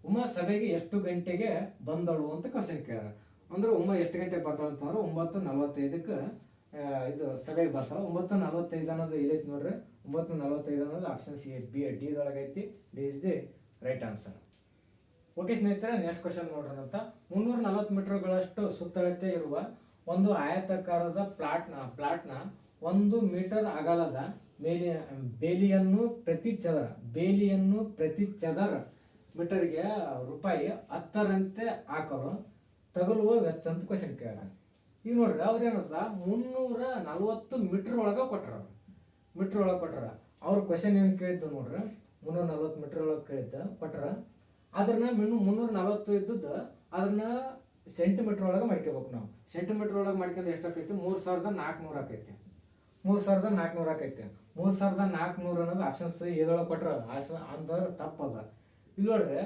ಉಮಾ ಸಭೆಗೆ ಎಷ್ಟು ಗಂಟೆಗೆ ಬಂದಳು ಅಂತ ಕ್ವಶನ್ ಕೇಳ್ಯಾರ. ಅಂದ್ರೆ ಉಮಾ ಎಷ್ಟು ಗಂಟೆಗೆ ಬರ್ತಾಳ ಅಂತಂದ್ರೆ 9:45 ಇದು ಸಭೆಗೆ ಬರ್ತಾಳ. 9:45 ಅನ್ನೋದು ಎಲ್ಲೈತಿ ನೋಡ್ರಿ, 9:45 ಅನ್ನೋದು ಆಪ್ಷನ್ ಸಿ ಡಿ ಒಳಗೈತಿ. D is the right answer. Okay ಸ್ನೇಹಿತರೆ, ನೆಕ್ಸ್ಟ್ ಕ್ವಶನ್ ನೋಡ್ರಿ ಅಂತ. 340 ಮೀಟರ್ಗಳಷ್ಟು ಸುತ್ತಳತೆ ಇರುವ ಒಂದು ಆಯತಾಕಾರದ ಪ್ಲಾಟ್ನ 1 ಮೀಟರ್ ಅಗಲದ ಬೇಲಿಯನ್ನು ಪ್ರತಿ ಚದರ ಮೀಟರ್ಗೆ ರೂಪಾಯಿ 10ರಂತೆ ಹಾಕಲು ತಗಲುವ ವೆಚ್ಚ ಅಂತ ಕ್ವಶನ್ ಕೇಳ್ಯಾರ. ಈಗ ನೋಡ್ರಿ ಅವ್ರು ಏನಂತ 340 ಮೀಟರ್ ಒಳಗೆ ಕೊಟ್ಟಾರ. ಅವ್ರ ಕ್ವಶನ್ ಏನು ಕೇಳಿದ್ದು ನೋಡ್ರಿ, 340 ಮೀಟರ್ ಒಳಗೆ ಕೊಟ್ಟಾರ. ಅದನ್ನ 340 ಇದ್ದದ್ದು ಅದನ್ನ ಸೆಂಟಿಮೀಟರ್ ಒಳಗೆ ಮಾಡ್ಕೋಬೇಕು ನಾವು. ಸೆಂಟಿಮೀಟರ್ ಒಳಗೆ ಮಾಡ್ಕೊಂಡ್ರೆ ಎಷ್ಟಾಕೈತಿ? 3400 ಆಕೈತಿ. 3400 ಆಕೈತಿ. 3400 ಅನ್ನೋದು ಆಪ್ಷನ್ಸ್ ಇದೊಳಗೆ ಕೊಟ್ರ ಅಂದ್ರೆ ತಪ್ಪದ. ಇಲ್ಲಿ ನೋಡ್ರಿ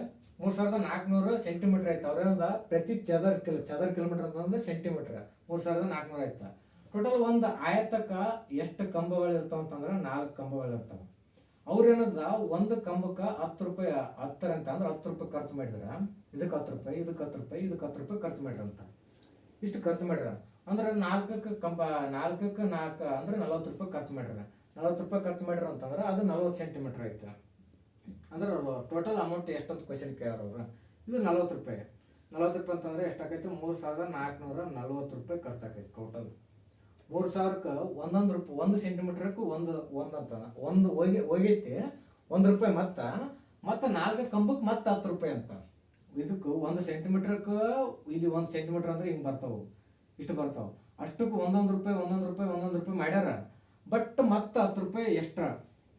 3400 ಸೆಂಟಿಮೀಟರ್ ಆಯ್ತು. ಅವ್ರೇನದ ಪ್ರತಿ ಚದರ ಕಿಲೋಮೀಟರ್ ಅಂತಂದ್ರೆ ಸೆಂಟಿಮೀಟರ್ 3400 ಆಯ್ತು. ಟೋಟಲ್ ಒಂದು ಆಯತಕ್ಕ ಎಷ್ಟು ಕಂಬಗಳು ಇರ್ತಾವ ಅಂತಂದ್ರೆ 4 ಕಂಬಗಳು ಇರ್ತಾವ. ಅವ್ರೇನದ ಒಂದು ಕಂಬಕ್ಕೆ 10 ರೂಪಾಯಿ 10 ಅಂತ ಅಂದ್ರೆ 10 ರೂಪಾಯಿ ಖರ್ಚು ಮಾಡಿದ್ರ. ಇದಕ್ಕೆ 10 ರೂಪಾಯಿ, ಇದಕ್ಕೆ 10 ರೂಪಾಯಿ, ಇದಕ್ಕೆ 10 ರೂಪಾಯಿ ಖರ್ಚು ಮಾಡಿರಂತ. ಇಷ್ಟು ಖರ್ಚು ಮಾಡ್ಯಾರ ಅಂದ್ರೆ 4ಕ್ಕೆ 4 ಅಂದ್ರೆ 40 ರೂಪಾಯಿ ಖರ್ಚು ಮಾಡ್ಯಾರ. 40 ರೂಪಾಯಿ ಖರ್ಚು ಮಾಡ್ಯಾರ ಅಂತಂದ್ರೆ ಅದು 40 ಸೆಂಟಿಮೀಟರ್ ಐತೆ. ಅಂದ್ರೆ ಟೋಟಲ್ ಅಮೌಂಟ್ ಎಷ್ಟಂತ ಕ್ವಶನ್ ಕೇಳ್ಯಾರ ಅವ್ರು. ಇದು 40 ರೂಪಾಯಿ. 40 ರೂಪಾಯಿ ಅಂತಂದ್ರೆ ಎಷ್ಟಾಕೈತಿ? 3440 ರೂಪಾಯಿ ಖರ್ಚಾಕೈತಿ ಟೋಟಲ್. 3000ಕ್ಕೆ 1 ರೂಪಾಯಿ, 1 ಸೆಂಟಿಮೀಟರ್க்கு 1 ಅಂತ ಒಂದು ಹೋಗೈತಿ 1 ರೂಪಾಯಿ. ಮತ್ತೆ 4 ಕಂಬಕ್ಕೆ ಮತ್ತೆ 10 ರೂಪಾಯಿ ಅಂತ. ಇದಕ್ಕೆ 1 ಸೆಂಟಿಮೀಟರ್ಕ್ಕೆ ಇಲ್ಲಿ 1 ಸೆಂಟಿಮೀಟರ್ ಅಂದ್ರೆ ಹಿಂಗೆ ಬರ್ತಾವೆ, ಇಷ್ಟು ಬರ್ತಾವೆ. ಅಷ್ಟಕ್ಕೆ 1 ರೂಪಾಯಿ ಮಾಡ್ಯಾರ. ಬಟ್ ಮತ್ತೆ 10 ರೂಪಾಯಿ ಎಕ್ಸ್ಟ್ರಾ,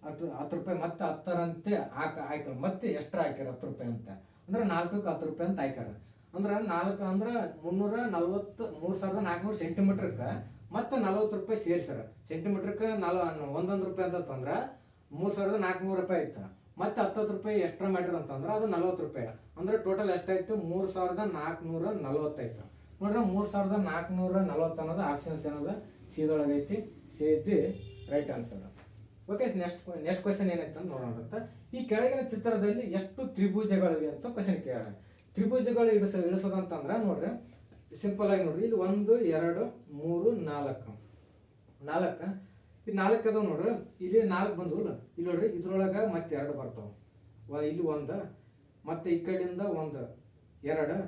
10 ರೂಪಾಯಿ ಮತ್ತೆ 10ರಂತೆ ಹಾಕ್ಯಾರ. ಮತ್ತೆ ಎಕ್ಸ್ಟ್ರಾ ಹಾಕ್ಯಾರ 10 ರೂಪಾಯಿ ಅಂತ. ಅಂದ್ರೆ 4ಕ್ಕೆ 10 ರೂಪಾಯಿ ಅಂತ ಹಾಕ್ಯಾರ. ಅಂದ್ರೆ 4 ಅಂದ್ರೆ 3400 ಸೆಂಟಿಮೀಟರ್ಗೆ ಮತ್ತೆ 40 ರೂಪಾಯಿ ಸೇರ್ಸಾರ. ಸೆಂಟಿಮೀಟರ್ಗೆ 1 ರೂಪಾಯಿ ಅಂತಂದ್ರೆ 3400 ರೂಪಾಯಿ ಆಯ್ತು. ಮತ್ತೆ 10 ರೂಪಾಯಿ ಎಕ್ಸ್ಟ್ರಾ ಮಾಡ್ಯಾರ ಅಂತಂದ್ರೆ ಅದು 40 ರೂಪಾಯಿ. ಅಂದ್ರೆ ಟೋಟಲ್ ಎಷ್ಟಾಯ್ತು? 3440 ಆಯ್ತು. ನೋಡ್ರಿ 3440 ಅನ್ನೋದು ಆಪ್ಷನ್ಸ್ ಏನದ ಸಿದೊಳಗೈತಿ. C is the right answer. Okay, next question ಏನಾಯ್ತು ಅಂತ ನೋಡೋಣ ಅಂತ. ಈ ಕೆಳಗಿನ ಚಿತ್ರದಲ್ಲಿ ಎಷ್ಟು ತ್ರಿಭುಜಗಳಿವೆ ಅಂತ ಕ್ವಶನ್ ಕೇಳ್ಯಾರ. ತ್ರಿಭುಜಗಳು ಇಳಿಸೋದಂತಂದ್ರೆ ನೋಡ್ರಿ ಸಿಂಪಲ್ ಆಗಿ ನೋಡ್ರಿ, ಇಲ್ಲಿ 1 2 3 4 ಇದು 4 ಅದಾವ ನೋಡ್ರಿ. ಇಲ್ಲಿ 4 ಬಂದವಲ್ಲ, ಇಲ್ಲಿ ನೋಡ್ರಿ ಇದ್ರೊಳಗೆ ಮತ್ತೆ 2 ಬರ್ತಾವ. ಇಲ್ಲಿ 1 ಮತ್ತೆ ಈ ಕಡೆಯಿಂದ 1 2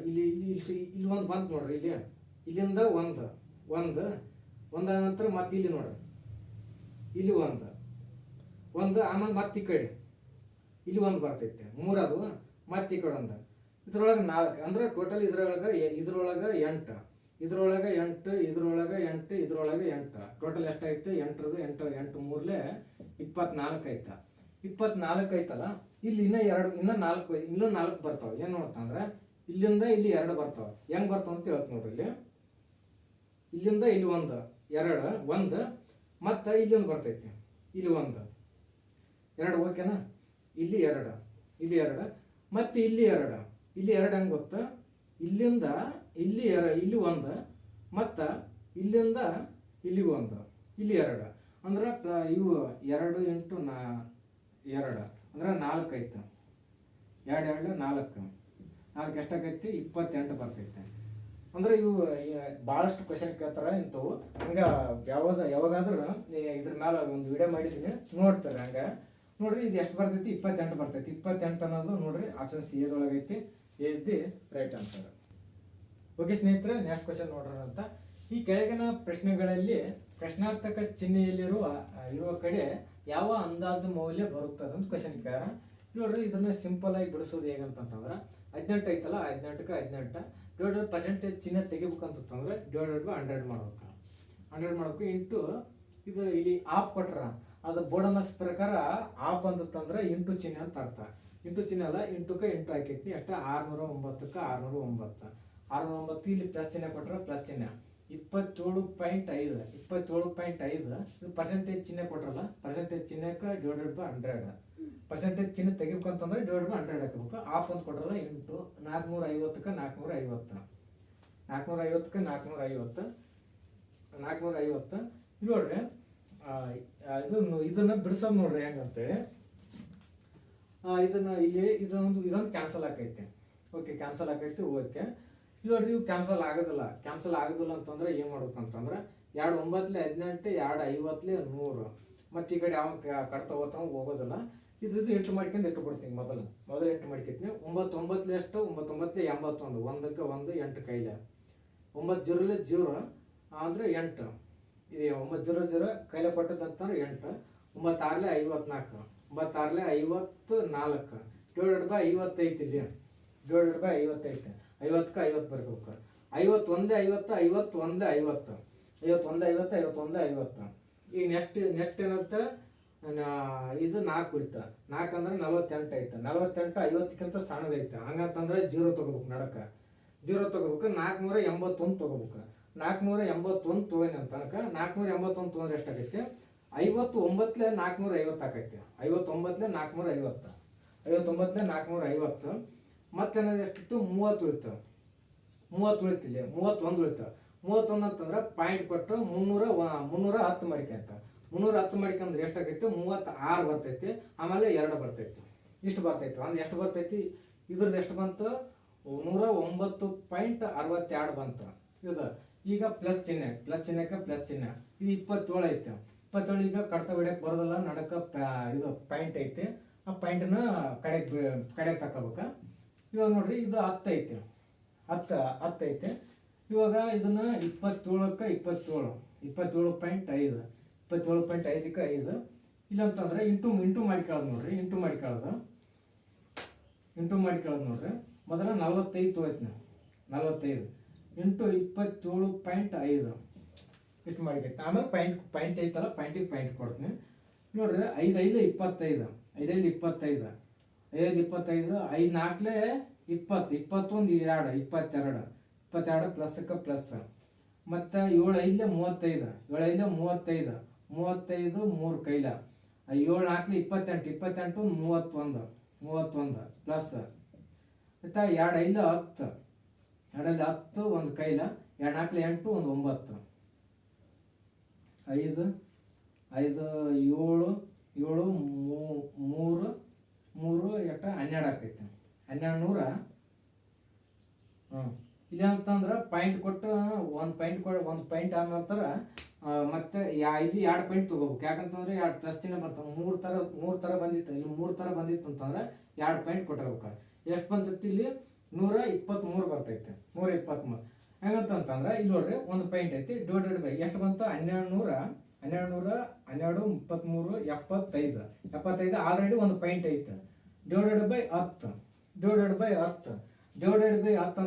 ಇಲ್ಲಿ ಇಲ್ಲಿ 1 ಬಂತು ನೋಡ್ರಿ. ಇಲ್ಲಿಂದ 1 ನಂತರ ಮತ್ತೆ ಇಲ್ಲಿ ನೋಡ್ರಿ ಇಲ್ಲಿ 1 ಆಮೇಲೆ ಮತ್ತೆ ಈ ಕಡೆ ಇಲ್ಲಿ 1 ಬರ್ತೈತೆ. 3 ಅದು ಮತ್ತೆ ಈ ಕಡೆ 1. ಇದ್ರೊಳಗೆ 4 ಅಂದ್ರೆ ಟೋಟಲ್ ಇದ್ರೊಳಗೆ 8, ಇದ್ರೊಳಗೆ 8 ಟೋಟಲ್ ಎಷ್ಟಾಯ್ತು? 8 3 24 ಆಯ್ತಾ. 24 ಆಯ್ತಲ್ಲ. ಇಲ್ಲಿ ಇನ್ನ 4 ಬರ್ತಾವ. ಏನ್ ನೋಡ್ತಂದ್ರೆ ಇಲ್ಲಿಂದ ಇಲ್ಲಿ 2 ಬರ್ತಾವ. ಹೆಂಗ್ ಬರ್ತಾವ ಅಂತ ಹೇಳ್ತ ನೋಡ್ರಿ. ಇಲ್ಲಿಂದ ಇಲ್ಲಿ 1 ಮತ್ತೆ ಇಲ್ಲಿ 1 ಬರ್ತೈತಿ. ಇಲ್ಲಿ 2 ಓಕೆನಾ. ಇಲ್ಲಿ 2 ಮತ್ತೆ ಇಲ್ಲಿ 2 ಹೆಂಗ್ ಗೊತ್ತಾ? ಇಲ್ಲಿಂದ ಇಲ್ಲಿ 1 ಮತ್ತ ಇಲ್ಲಿಂದ ಇಲ್ಲಿ 1 ಇಲ್ಲಿ 2 ಅಂದ್ರೆ ಇವು 2 × 2 ಅಂದ್ರೆ 4 ಆಯ್ತು. 2 4 ಎಷ್ಟಾಗೈತಿ? 28 ಬರ್ತೈತೆ. ಅಂದ್ರೆ ಇವು ಭಾಳಷ್ಟು ಕ್ವಶನ್ ಕೇಳ್ತಾರೆ ಇಂಥವು. ಹಂಗ ಯಾವಾಗಾದ್ರೂ ಇದ್ರ ಮೇಲೆ ಒಂದು ವಿಡಿಯೋ ಮಾಡಿದ್ದೀನಿ, ನೋಡ್ತಾರೆ. ಹಂಗ ನೋಡ್ರಿ ಇದು ಎಷ್ಟು ಬರ್ತೈತಿ? 28 ಬರ್ತೈತಿ. 28 ಅನ್ನೋದು ನೋಡ್ರಿ ಆಪ್ಷನ್ ಸಿ ಎದೊಳಗೈತಿ. Is the right answer. Okay ಸ್ನೇಹಿತರೆ, ನೆಕ್ಸ್ಟ್ ಕ್ವಶನ್ ನೋಡ್ರಿ ಅಂತ. ಈ ಕೆಳಗಿನ ಪ್ರಶ್ನೆಗಳಲ್ಲಿ ಪ್ರಶ್ನಾರ್ಥಕ ಚಿಹ್ನೆಯಲ್ಲಿರುವ ಕಡೆ ಯಾವ ಅಂದಾಜು ಮೌಲ್ಯ ಬರುತ್ತದೆ ಅಂತ ಕ್ವಶನ್ ಕೇಳ್ಯಾರ. ನೋಡ್ರಿ ಇದನ್ನ ಸಿಂಪಲ್ ಆಗಿ ಬಿಡಿಸೋದು ಹೇಗಂತಂದ್ರೆ 18 ಐತಲ್ಲ, 18ಕ್ಕೆ 18 ಡಿವೈಡೆಡ್ ಪರ್ಸೆಂಟೇಜ್ ಚಿಹ್ನೆ ತೆಗಿಬೇಕಂತಂದ್ರೆ /100 ಮಾಡ್ಬೇಕು. 100 ಮಾಡ್ಬೇಕು ಇಂಟು ಇದು ಇಲ್ಲಿ ಆಪ್ ಕೊಟ್ರ ಅದು ಬೋರ್ಡನಸ್ ಪ್ರಕಾರ ಆಪ್ ಅಂತಂದ್ರೆ ಇಂಟು ಚಿಹ್ನೆ ಅಂತ ಅರ್ಥ. ಇಂಟು ಚಿಹ್ನೆ ಅಲ್ಲ, ಇಂಟುಕ್ಕೆ ಇಂಟು ಹಾಕೈತಿ. ಅಷ್ಟೇ 609ಕ್ಕೆ 609. 609 ಇಲ್ಲಿ ಪ್ಲಸ್ ಚಿಹ್ನೆ ಕೊಟ್ರ ಪ್ಲಸ್ ಚಿಹ್ನೆ 27.5 ಇದು ಪರ್ಸೆಂಟೇಜ್ ಚಿಹ್ನೆ ಕೊಟ್ರಲ್ಲ, ಪರ್ಸೆಂಟೇಜ್ ಚಿಹ್ನೆಕ್ಕೆ /100 ಪರ್ಸೆಂಟೇಜ್ ಚಿಹ್ನೆ ತೆಗಿಬೇಕಂತಂದ್ರೆ ಡಿವೈಡ್ ಬೈ 100 ಹಾಕಬೇಕು. ಆಫ್ ಅಂತ ಕೊಟ್ರಲ್ಲ 8 450ಕ್ಕೆ 450 450ಕ್ಕೆ 450 450 ಇಲ್ಲಿ ನೋಡ್ರಿ ಇದನ್ನ ಬಿಡಿಸೋದು ನೋಡ್ರಿ ಹೆಂಗಂತೇಳಿ ಇದನ್ನ ಇಲ್ಲಿ ಇದೊಂದು ಕ್ಯಾನ್ಸಲ್ ಆಕೈತೆ. ಓಕೆ, ಕ್ಯಾನ್ಸಲ್ ಆಕೈತಿ. ಓಕೆ, ಇಲ್ಲಿ ನೋಡ್ರಿ ಇವು ಕ್ಯಾನ್ಸಲ್ ಆಗೋದಿಲ್ಲ ಅಂತಂದ್ರೆ ಏನ್ ಮಾಡ್ಬೇಕಂತಂದ್ರೆ 2 9 18 2 50 100 ಮತ್ತೆ ಈ ಕಡೆ ಯಾವ ಕಟ್ತಾ ಹೋಗೋದಿಲ್ಲ. ಇದು ಎಂಟು ಮಾಡ್ಕೊಂಡು ಇಟ್ಟುಕೊಡ್ತೀನಿ. ಮೊದಲು ಎಂಟು ಮಾಡ್ಕೊತೀನಿ. 9 9 ಎಷ್ಟು 9 9 81 1ಕ್ಕೆ 1 8 ಕೈಲ 9 0 0 ಅಂದ್ರೆ 8 ಇದು 9 0 0 ಕೈಲ ಕೊಟ್ಟದಂತಂದ್ರೆ 8 9 6 54 9 6 54 ಡಿವೈಡೆಡ್ ಬೈ 55 ಇಲ್ಲಿ ಡಿವೈಡೆಡ್ ಬೈ 55 50ಕ್ಕೆ 50 ಬರ್ಬೇಕು. 51 50 51 50 51 50 51 50 ಈಗ ನೆಕ್ಸ್ಟ್ ಏನಂತ ಇದು 4 ಉಳಿತ 4 ಅಂದ್ರೆ 48 ಐತೆ. 48 50ಕ್ಕಿಂತ ಸಣ್ಣದೈತೆ. ಹಂಗಂತಂದ್ರೆ 0 ತಗೋಬೇಕು. ನಡಕ 0 ತಗೋಬೇಕು. 481 ತಗೋಬೇಕು. 481 ತಗೋನಿ ಅಂತ ತನಕ 481 ತೊಗೊಂಡ್ರೆ ಎಷ್ಟಾಗೈತೆ 59 450 ಆಕೈತೆ. 59 450 59 450 ಮತ್ತೇನಾದ್ರು ಎಷ್ಟಿತ್ತು 30 ಉಳಿತು. 30 ಉಳಿತಿಲ್ಲ 31 ಉಳಿತು. 31 ಅಂತಂದ್ರೆ ಪಾಯಿಂಟ್ ಕೊಟ್ಟು 310 ಮಾಡಿಕೆ 310 ಮಾಡಿಕಂದ್ರೆ ಎಷ್ಟಾಗೈತಿ 36 ಬರ್ತೈತಿ. ಆಮೇಲೆ 2 ಬರ್ತೈತಿ. ಇಷ್ಟು ಬರ್ತೈತಿ. ಅಂದ್ರೆ ಎಷ್ಟು ಬರ್ತೈತಿ ಇದ್ರದ್ದು ಎಷ್ಟು ಬಂತು 109.62 ಬಂತು. ಇದು ಈಗ ಪ್ಲಸ್ ಚಿಹ್ನೆಕ್ಕೆ ಪ್ಲಸ್ ಚಿಹ್ನೆ ಇದು 27 ಐತೆ. 27 ಈಗ ಕಡ್ತ ಬಿಡಕ್ಕೆ ಬರೋದಲ್ಲ. ನಡಕ ಇದು ಪಾಯಿಂಟ್ ಐತಿ. ಆ ಪಾಯಿಂಟ್ನ ಕಡೆಗೆ ತಕೋಬೇಕ. ಇವಾಗ ನೋಡ್ರಿ ಇದು 10 ಐತೆ. 10 ಐತೆ. ಇವಾಗ ಇದನ್ನ 27ಕ್ಕೆ 27 27.5 27.5ಕ್ಕೆ 5 ಇಲ್ಲಂತಂದ್ರೆ ಇಂಟು ಮಾಡಿಕೊಳ್ಳೋದು ನೋಡ್ರಿ. ಇಂಟು ಮಾಡಿಕೊಳ್ಳೋದು ನೋಡ್ರಿ. ಮೊದಲ 45 ತೊಗೊಳ್ತೀನಿ. 45 ಇಂಟು 27.5 ಇಷ್ಟು ಮಾಡಿಕೈತಿ. ಆಮೇಲೆ ಪಾಯಿಂಟ್ ಐತಲ್ಲ ಪಾಯಿಂಟಿಗೆ ಪಾಯಿಂಟ್ ಕೊಡ್ತೀನಿ ನೋಡ್ರಿ. 5 5 25 5 5 25 5 25 5 4 20 21 2 22 22 ಪ್ಲಸ್ಕ್ಕೆ ಪ್ಲಸ್ ಮತ್ತು 7 5 35 7 5 35 35 3 ಕೈಲ 7 4 28 28 31 ಪ್ಲಸ್ ಮತ್ತು 2 5 10 2 10 ಒಂದು ಕೈಲ 2 4 8 1 9 5 5 7 7 3 12 ಆಕೈತೆ. 1200 ಇಲ್ಲ ಅಂತಂದ್ರೆ ಪಾಯಿಂಟ್ ಕೊಟ್ಟು ಒಂದು ಪಾಯಿಂಟ್ ಆದ ನಂತರ ಮತ್ತೆ ಇಲ್ಲಿ 2 ಪಾಯಿಂಟ್ ತೊಗೋಬೇಕು. ಯಾಕಂತಂದ್ರೆ 2 ಪ್ಲಸ್ ಚಿಹ್ನೆ ಬರ್ತವೆ. 3 ಥರ ಬಂದಿತ್ತು. ಇಲ್ಲಿ 3 ಥರ ಬಂದಿತ್ತು ಅಂತಂದ್ರೆ 2 ಪಾಯಿಂಟ್ ಕೊಟ್ಟಿರ್ಬೇಕು. ಎಷ್ಟು ಬಂತೈತಿ ಇಲ್ಲಿ 123 ಬರ್ತೈತೆ. 123 ಹೆಂಗಂತಂದ್ರೆ ಇಲ್ಲಿ ನೋಡ್ರಿ ಒಂದು ಪಾಯಿಂಟ್ ಐತಿ. ಡಿವೈಡೆಡ್ ಬೈ ಎಷ್ಟು ಬಂತು 1200 12 33 75 ಆಲ್ರೆಡಿ ಒಂದು ಪಾಯಿಂಟ್ ಐತೆ. ಡಿವೈಡೆಡ್ ಬೈ 10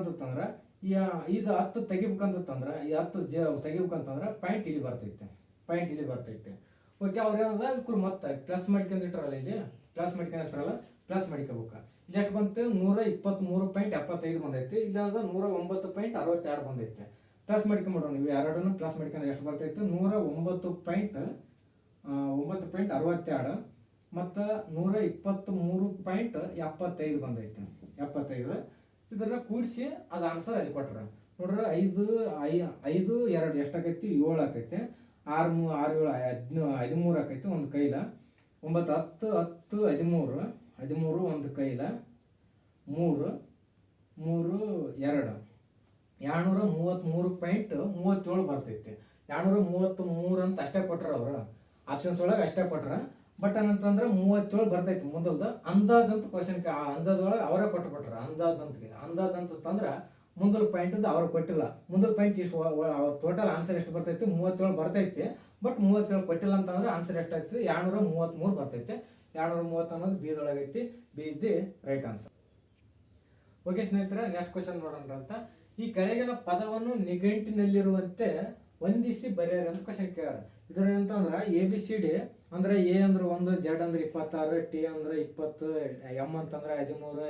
ಅಂತಂದ್ರೆ ಇದು 10 ತೆಗಿಬೇಕಂತಂದ್ರೆ ಈ 10 ತೆಗಿಬೇಕಂತಂದ್ರೆ ಪಾಯಿಂಟ್ ಇಲ್ಲಿ ಬರ್ತೈತೆ. ಓಕೆ, ಅವ್ರು ಏನದ ಮತ್ತೆ ಪ್ಲಸ್ ಮಾಡ್ಕೊಂಡಿಟ್ರಲ್ಲ ಇಲ್ಲಿ ಪ್ಲಸ್ ಮಾಡ್ಕೋಬೇಕು. ಇಲ್ಲಿ ಎಷ್ಟು ಬಂತು 123.75 ಬಂದೈತಿ. ಇಲ್ಲಾಂದ್ರೆ 109.62 ಬಂದೈತೆ. ಪ್ಲಸ್ ಮಾಡ್ಕೊಂಬಿಡೋಣ. ನೀವು ಎರಡನ್ನು ಪ್ಲಸ್ ಮಾಡ್ಕೊಂಡ್ರೆ ಎಷ್ಟು ಬರ್ತೈತೆ 109.62 ಮತ್ತು 123.75 ಬಂದೈತೆ. 75 ಇದನ್ನ ಕೂಡಿಸಿ ಅದು ಆನ್ಸರ್ ಅಲ್ಲಿ ಕೊಟ್ರ ನೋಡ್ರಿ. 5 2 ಎಷ್ಟಾಗೈತಿ 7 ಆಕೈತೆ. 6 6 7 13 ಆಕೈತಿ ಒಂದು ಕೈಲ. 9 10 10 13 ಒಂದು ಕೈಲ 3 2 233.37 ಬರ್ತೈತೆ. 233 ಅಂತ ಅಷ್ಟೇ ಕೊಟ್ರ ಅವರು ಆಪ್ಷನ್ಸ್ ಒಳಗೆ ಅಷ್ಟೇ ಕೊಟ್ರ. ಬಟ್ ಏನಂತಂದ್ರೆ 37 ಬರ್ತೈತಿ ಮುಂದಲ್ದ. ಅಂದಾಜ್ ಅಂತ ಕ್ವಶನ್ ಅಂದಾಜ್ ಒಳಗೆ ಅವರೇ ಕೊಟ್ಟುಬಿಟ್ರ. ಅಂದಾಜ್ ಅಂತಂದ್ರೆ ಮುಂದಲ್ ಪಾಯಿಂಟ್ ಅವ್ರು ಕೊಟ್ಟಿಲ್ಲ. ಮುಂದಲ್ ಪಾಯಿಂಟ್ ಇಷ್ಟು ಟೋಟಲ್ ಆನ್ಸರ್ ಎಷ್ಟು ಬರ್ತೈತಿ 37 ಬರ್ತೈತಿ. ಬಟ್ 37 ಕೊಟ್ಟಿಲ್ಲ ಅಂತಂದ್ರೆ ಆನ್ಸರ್ ಎಷ್ಟಾಯ್ತು 233 ಬರ್ತೈತೆ. 230 ಅನ್ನೋದು ಬಿದೊಳಗೈತಿ. B is the right answer. Okay ಸ್ನೇಹಿತರೆ, ನೆಕ್ಸ್ಟ್ ಕ್ವಶನ್ ನೋಡೋಣ ಅಂತ. ಈ ಕೆಳಗಿನ ಪದವನ್ನು ನಿಘಂಟಿನಲ್ಲಿರುವಂತೆ ಹೊಂದಿಸಿ ಬರೆಯಿರಿ ಅಂತ ಕ್ವಶನ್ ಕೇಳ್ಯಾರ. ಇದ್ರ ಅಂತಂದ್ರೆ ABCD ಅಂದ್ರೆ ಎ ಅಂದ್ರೆ 1, Z ಅಂದ್ರೆ 26, T ಅಂದ್ರೆ 20, M ಅಂತಂದ್ರೆ 13,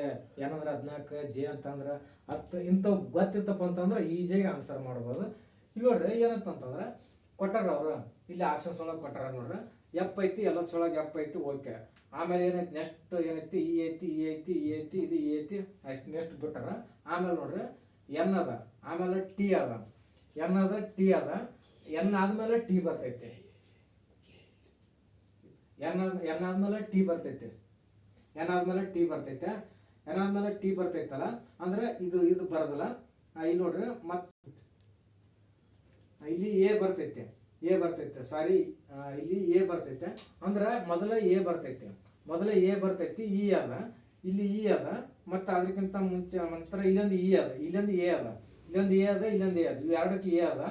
N ಅಂದ್ರೆ 14, J ಅಂತಂದ್ರೆ 10 ಇಂಥವು ಗೊತ್ತಿತ್ತಪ್ಪ ಅಂತಂದ್ರೆ ಈಜಿಯಾಗಿ ಆನ್ಸರ್ ಮಾಡ್ಬೋದು. ಇಲ್ಲಿ ನೋಡ್ರಿ ಏನಂತಂದ್ರೆ ಕೊಟ್ಟಾರ ಅವ್ರು ಇಲ್ಲಿ ಆಪ್ಷನ್ಸ್ ಒಳಗೆ ಕೊಟ್ಟಾರ ನೋಡ್ರಿ. ಎಫ್ ಐತಿ ಎಲ್ಲ ಸೊಳಗೆ ಎಫ್ ಐತಿ ಓಕೆ. ಆಮೇಲೆ ಏನೈತಿ ನೆಕ್ಸ್ಟ್ ಏನೈತಿ ಇ ಐತಿ ಇ ಐತಿ ಇ ಐತಿ ಇದು ಇ ಐತಿ ಅಷ್ಟು ನೆಕ್ಸ್ಟ್ ಬಿಟ್ಟಾರ. ಆಮೇಲೆ ನೋಡ್ರಿ ಎನ್ ಅದ, ಆಮೇಲೆ ಟಿ ಅದ, ಎನ್ ಅದ ಟಿ ಅದ, ಎನ್ ಆದ್ಮೇಲೆ ಟಿ ಬರ್ತೈತಿ, ಎನ್ ಆದ್ಮೇಲೆ ಟಿ ಬರ್ತೈತಿ, ಎನ್ ಆದ್ಮೇಲೆ ಟಿ ಬರ್ತೈತೆ, ಎನ್ ಆದ್ಮೇಲೆ ಟಿ ಬರ್ತೈತಲ್ಲ ಅಂದ್ರೆ ಇದು ಬರೋದಿಲ್ಲ. ಇಲ್ಲಿ ನೋಡ್ರಿ ಇಲ್ಲಿ ಎ ಬರ್ತೈತೆ, ಎ ಬರ್ತೈತೆ ಸಾರಿ ಇಲ್ಲಿ ಎ ಬರ್ತೈತೆ ಅಂದ್ರೆ ಮೊದಲ ಎ ಬರ್ತೈತೆ, ಮೊದಲ ಎ ಬರ್ತೈತಿ, ಇ ಅದ, ಇಲ್ಲಿ ಇ ಅದ, ಮತ್ತು ಅದಕ್ಕಿಂತ ಮುಂಚೆ ನಂತರ ಇಲ್ಲೊಂದು ಇ ಅದ, ಇಲ್ಲೊಂದು ಎ ಅದ, ಇಲ್ಲೊಂದು ಎ ಅದ, ಇಲ್ಲೊಂದು ಎ ಅದ, ಇವು ಎರಡಕ್ಕೆ ಎ ಅದ.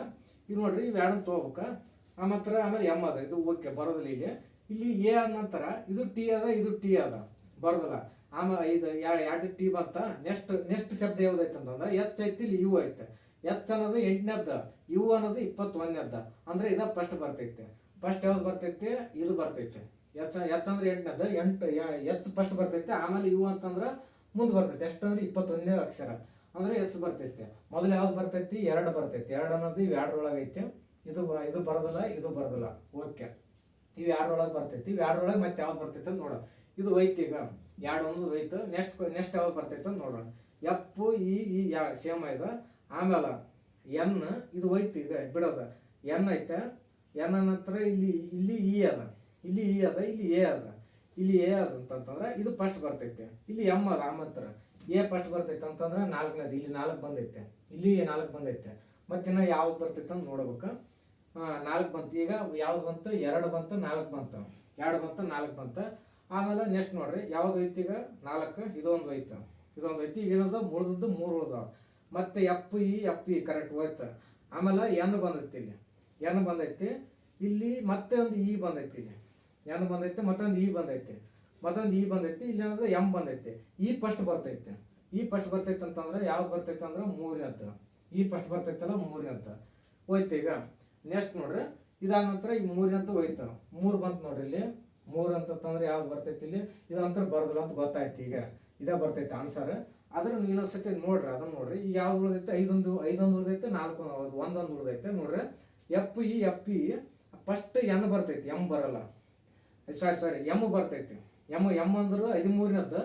ಇದು ನೋಡ್ರಿ ಇವು ಎರಡನ್ನ ತೊಗೋಬೇಕ. ಆಮೇಲೆ ಎಮ್ ಅದ, ಇದು ಓಕೆ ಬರೋದಿಲ್ಲ. ಇಲ್ಲಿ ಎ ಆದ ನಂತರ ಇದು ಟಿ ಅದ, ಇದು ಟಿ ಅದ ಬರೋದಿಲ್ಲ. ಆಮೇಲೆ ಇದು ಎರಡು ಟಿ ಬಂತ. ನೆಕ್ಸ್ಟ್ ಶಬ್ದ ಯಾವ್ದೈತೆ ಅಂತಂದ್ರೆ ಎಚ್ ಐತಿ, ಇಲ್ಲಿ ಯು ಐತೆ. ಎಚ್ ಅನ್ನೋದು 8ನೇದ್ದ, ಯು ಅನ್ನೋದು 21ನೇದ್ದ, ಅಂದ್ರೆ ಇದ ಫಸ್ಟ್ ಬರ್ತೈತೆ. ಫಸ್ಟ್ ಯಾವ್ದು ಬರ್ತೈತೆ? ಇದು ಬರ್ತೈತೆ. ಎಚ್ ಅಂದ್ರೆ 8ನೇದ್ದ, ಎಚ್ ಫಸ್ಟ್ ಬರ್ತೈತೆ. ಆಮೇಲೆ ಯು ಅಂತಂದ್ರೆ ಮುಂದೆ ಬರ್ತೈತೆ. ಎಷ್ಟು ಅಂದ್ರೆ 21ನೇ ಅಕ್ಷರ ಅಂದ್ರೆ ಎಚ್ ಬರ್ತೈತೆ. ಮೊದಲು ಯಾವ್ದು ಬರ್ತೈತಿ? 2 ಬರ್ತೈತಿ. 2 ಅನ್ನೋದು ಇವು ಎರಡರೊಳಗೆ ಐತೆ. ಇದು ಬರೋದಿಲ್ಲ, ಇದು ಬರೋದಿಲ್ಲ. ಓಕೆ, ಇವು ಎರಡರೊಳಗೆ ಬರ್ತೈತಿ. ಇವು ಎರಡರೊಳಗೆ ಮತ್ತೆ ಯಾವ್ದು ಬರ್ತೈತೆ ಅಂತ ನೋಡೋಣ. ಇದು ಐತಿ, ಈಗ 2 ಅನ್ನೋದು ಐತೆ. ನೆಕ್ಸ್ಟ್ ಯಾವ್ದು ಬರ್ತೈತೆ ಅಂತ ನೋಡೋಣ. ಎಫ್ ಈ ಸೇಮ್ ಐತೆ. ಆಮೇಲೆ ಎನ್ ಇದು ಹೋಯ್ತು, ಈಗ ಬಿಡೋದ. ಎನ್ ಐತೆ, ಎನ್ ನಂತರ ಇಲ್ಲಿ ಇ ಅದ, ಇಲ್ಲಿ ಇ ಅದ, ಇಲ್ಲಿ ಎ ಅದ, ಇಲ್ಲಿ ಎ ಅದ ಅಂತಂದ್ರೆ ಇದು ಫಸ್ಟ್ ಬರ್ತೈತೆ. ಇಲ್ಲಿ ಎಮ್ ಅದ, ಆಮಂತ್ರ ಎ ಫಸ್ಟ್ ಬರ್ತೈತೆ ಅಂತಂದ್ರೆ 4ನೇದು, ಇಲ್ಲಿ 4 ಬಂದೈತೆ, ಇಲ್ಲಿ 4 ಬಂದೈತೆ. ಮತ್ತಿನ್ನ ಯಾವ್ದು ಬರ್ತೈತೆ ಅಂತ ನೋಡ್ಬೇಕು. 4 ಬಂತು. ಈಗ ಯಾವ್ದು ಬಂತು? 2 ಬಂತು, 4 ಬಂತು, 2 ಬಂತು, 4 ಬಂತು. ಆಮೇಲೆ ನೆಕ್ಸ್ಟ್ ನೋಡ್ರಿ ಯಾವ್ದು ಐತಿ? ಈಗ 4 ಇದೊಂದು ಐತೆ, ಇದೊಂದು ಐತಿ. ಈಗ ಏನದ ಮುಳಿದದ್ದು 3 ಉಳ್ದಾವ. ಮತ್ತೆ ಎಫ್ ಇ ಕರೆಕ್ಟ್ ಹೋಯ್ತು. ಆಮೇಲೆ ಎನ್ ಬಂದೈತಿ, ಇಲ್ಲಿ ಎನ್ ಬಂದೈತಿ. ಇಲ್ಲಿ ಮತ್ತೆ ಒಂದು ಇ ಬಂದೈತಿ, ಇಲ್ಲಿ ಎನ್ ಬಂದೈತೆ, ಮತ್ತೊಂದು ಇ ಬಂದೈತಿ, ಮತ್ತೊಂದು ಇ ಬಂದೈತಿ. ಇಲ್ಲಿ ಏನದ ಎಮ್ ಬಂದೈತಿ. ಇ ಫಸ್ಟ್ ಬರ್ತೈತೆ. ಇ ಫಸ್ಟ್ ಬರ್ತೈತೆ ಅಂತಂದ್ರೆ ಯಾವ್ದು ಬರ್ತೈತೆ ಅಂದ್ರೆ 3ನೇದ್ದು. ಇ ಫಸ್ಟ್ ಬರ್ತೈತಲ್ಲ 3ನೇದ್ದು ಹೋಯ್ತು. ಈಗ ನೆಕ್ಸ್ಟ್ ನೋಡ್ರಿ ಇದಾದ ನಂತರ ಈಗ 3ನೇದ್ದು ಹೋಯ್ತು. 3 ಬಂತು ನೋಡ್ರಿ. ಇಲ್ಲಿ 3 ಅಂತಂದ್ರೆ ಯಾವ್ದು ಬರ್ತೈತಿ? ಇಲ್ಲಿ ಇದು ಅಂತ ಬರೋದಿಲ್ಲ ಅಂತ ಗೊತ್ತಾಯ್ತು. ಈಗ ಇದ ಬರ್ತೈತೆ ಆನ್ಸರ್. ಅದ್ರ ಇನ್ನೊಂದ್ಸತಿ ನೋಡ್ರಿ, ಅದನ್ನ ನೋಡ್ರಿ. ಈಗ ಯಾವ್ದು ಉಳಿದೈತೆ? ಐದೊಂದು ಉಳಿದೈತೆ, 4 ಒಂದೊಂದು ಉಳಿದೈತೆ ನೋಡ್ರಿ. ಎಫ್ ಇ ಫಸ್ಟ್ ಎನ್ ಬರ್ತೈತಿ, ಎಮ್ ಬರಲ್ಲ. ಸಾರಿ ಎಮ್ ಬರ್ತೈತಿ. ಎಮ್ ಅಂದ್ರೆ 13ನೇದ್ದು,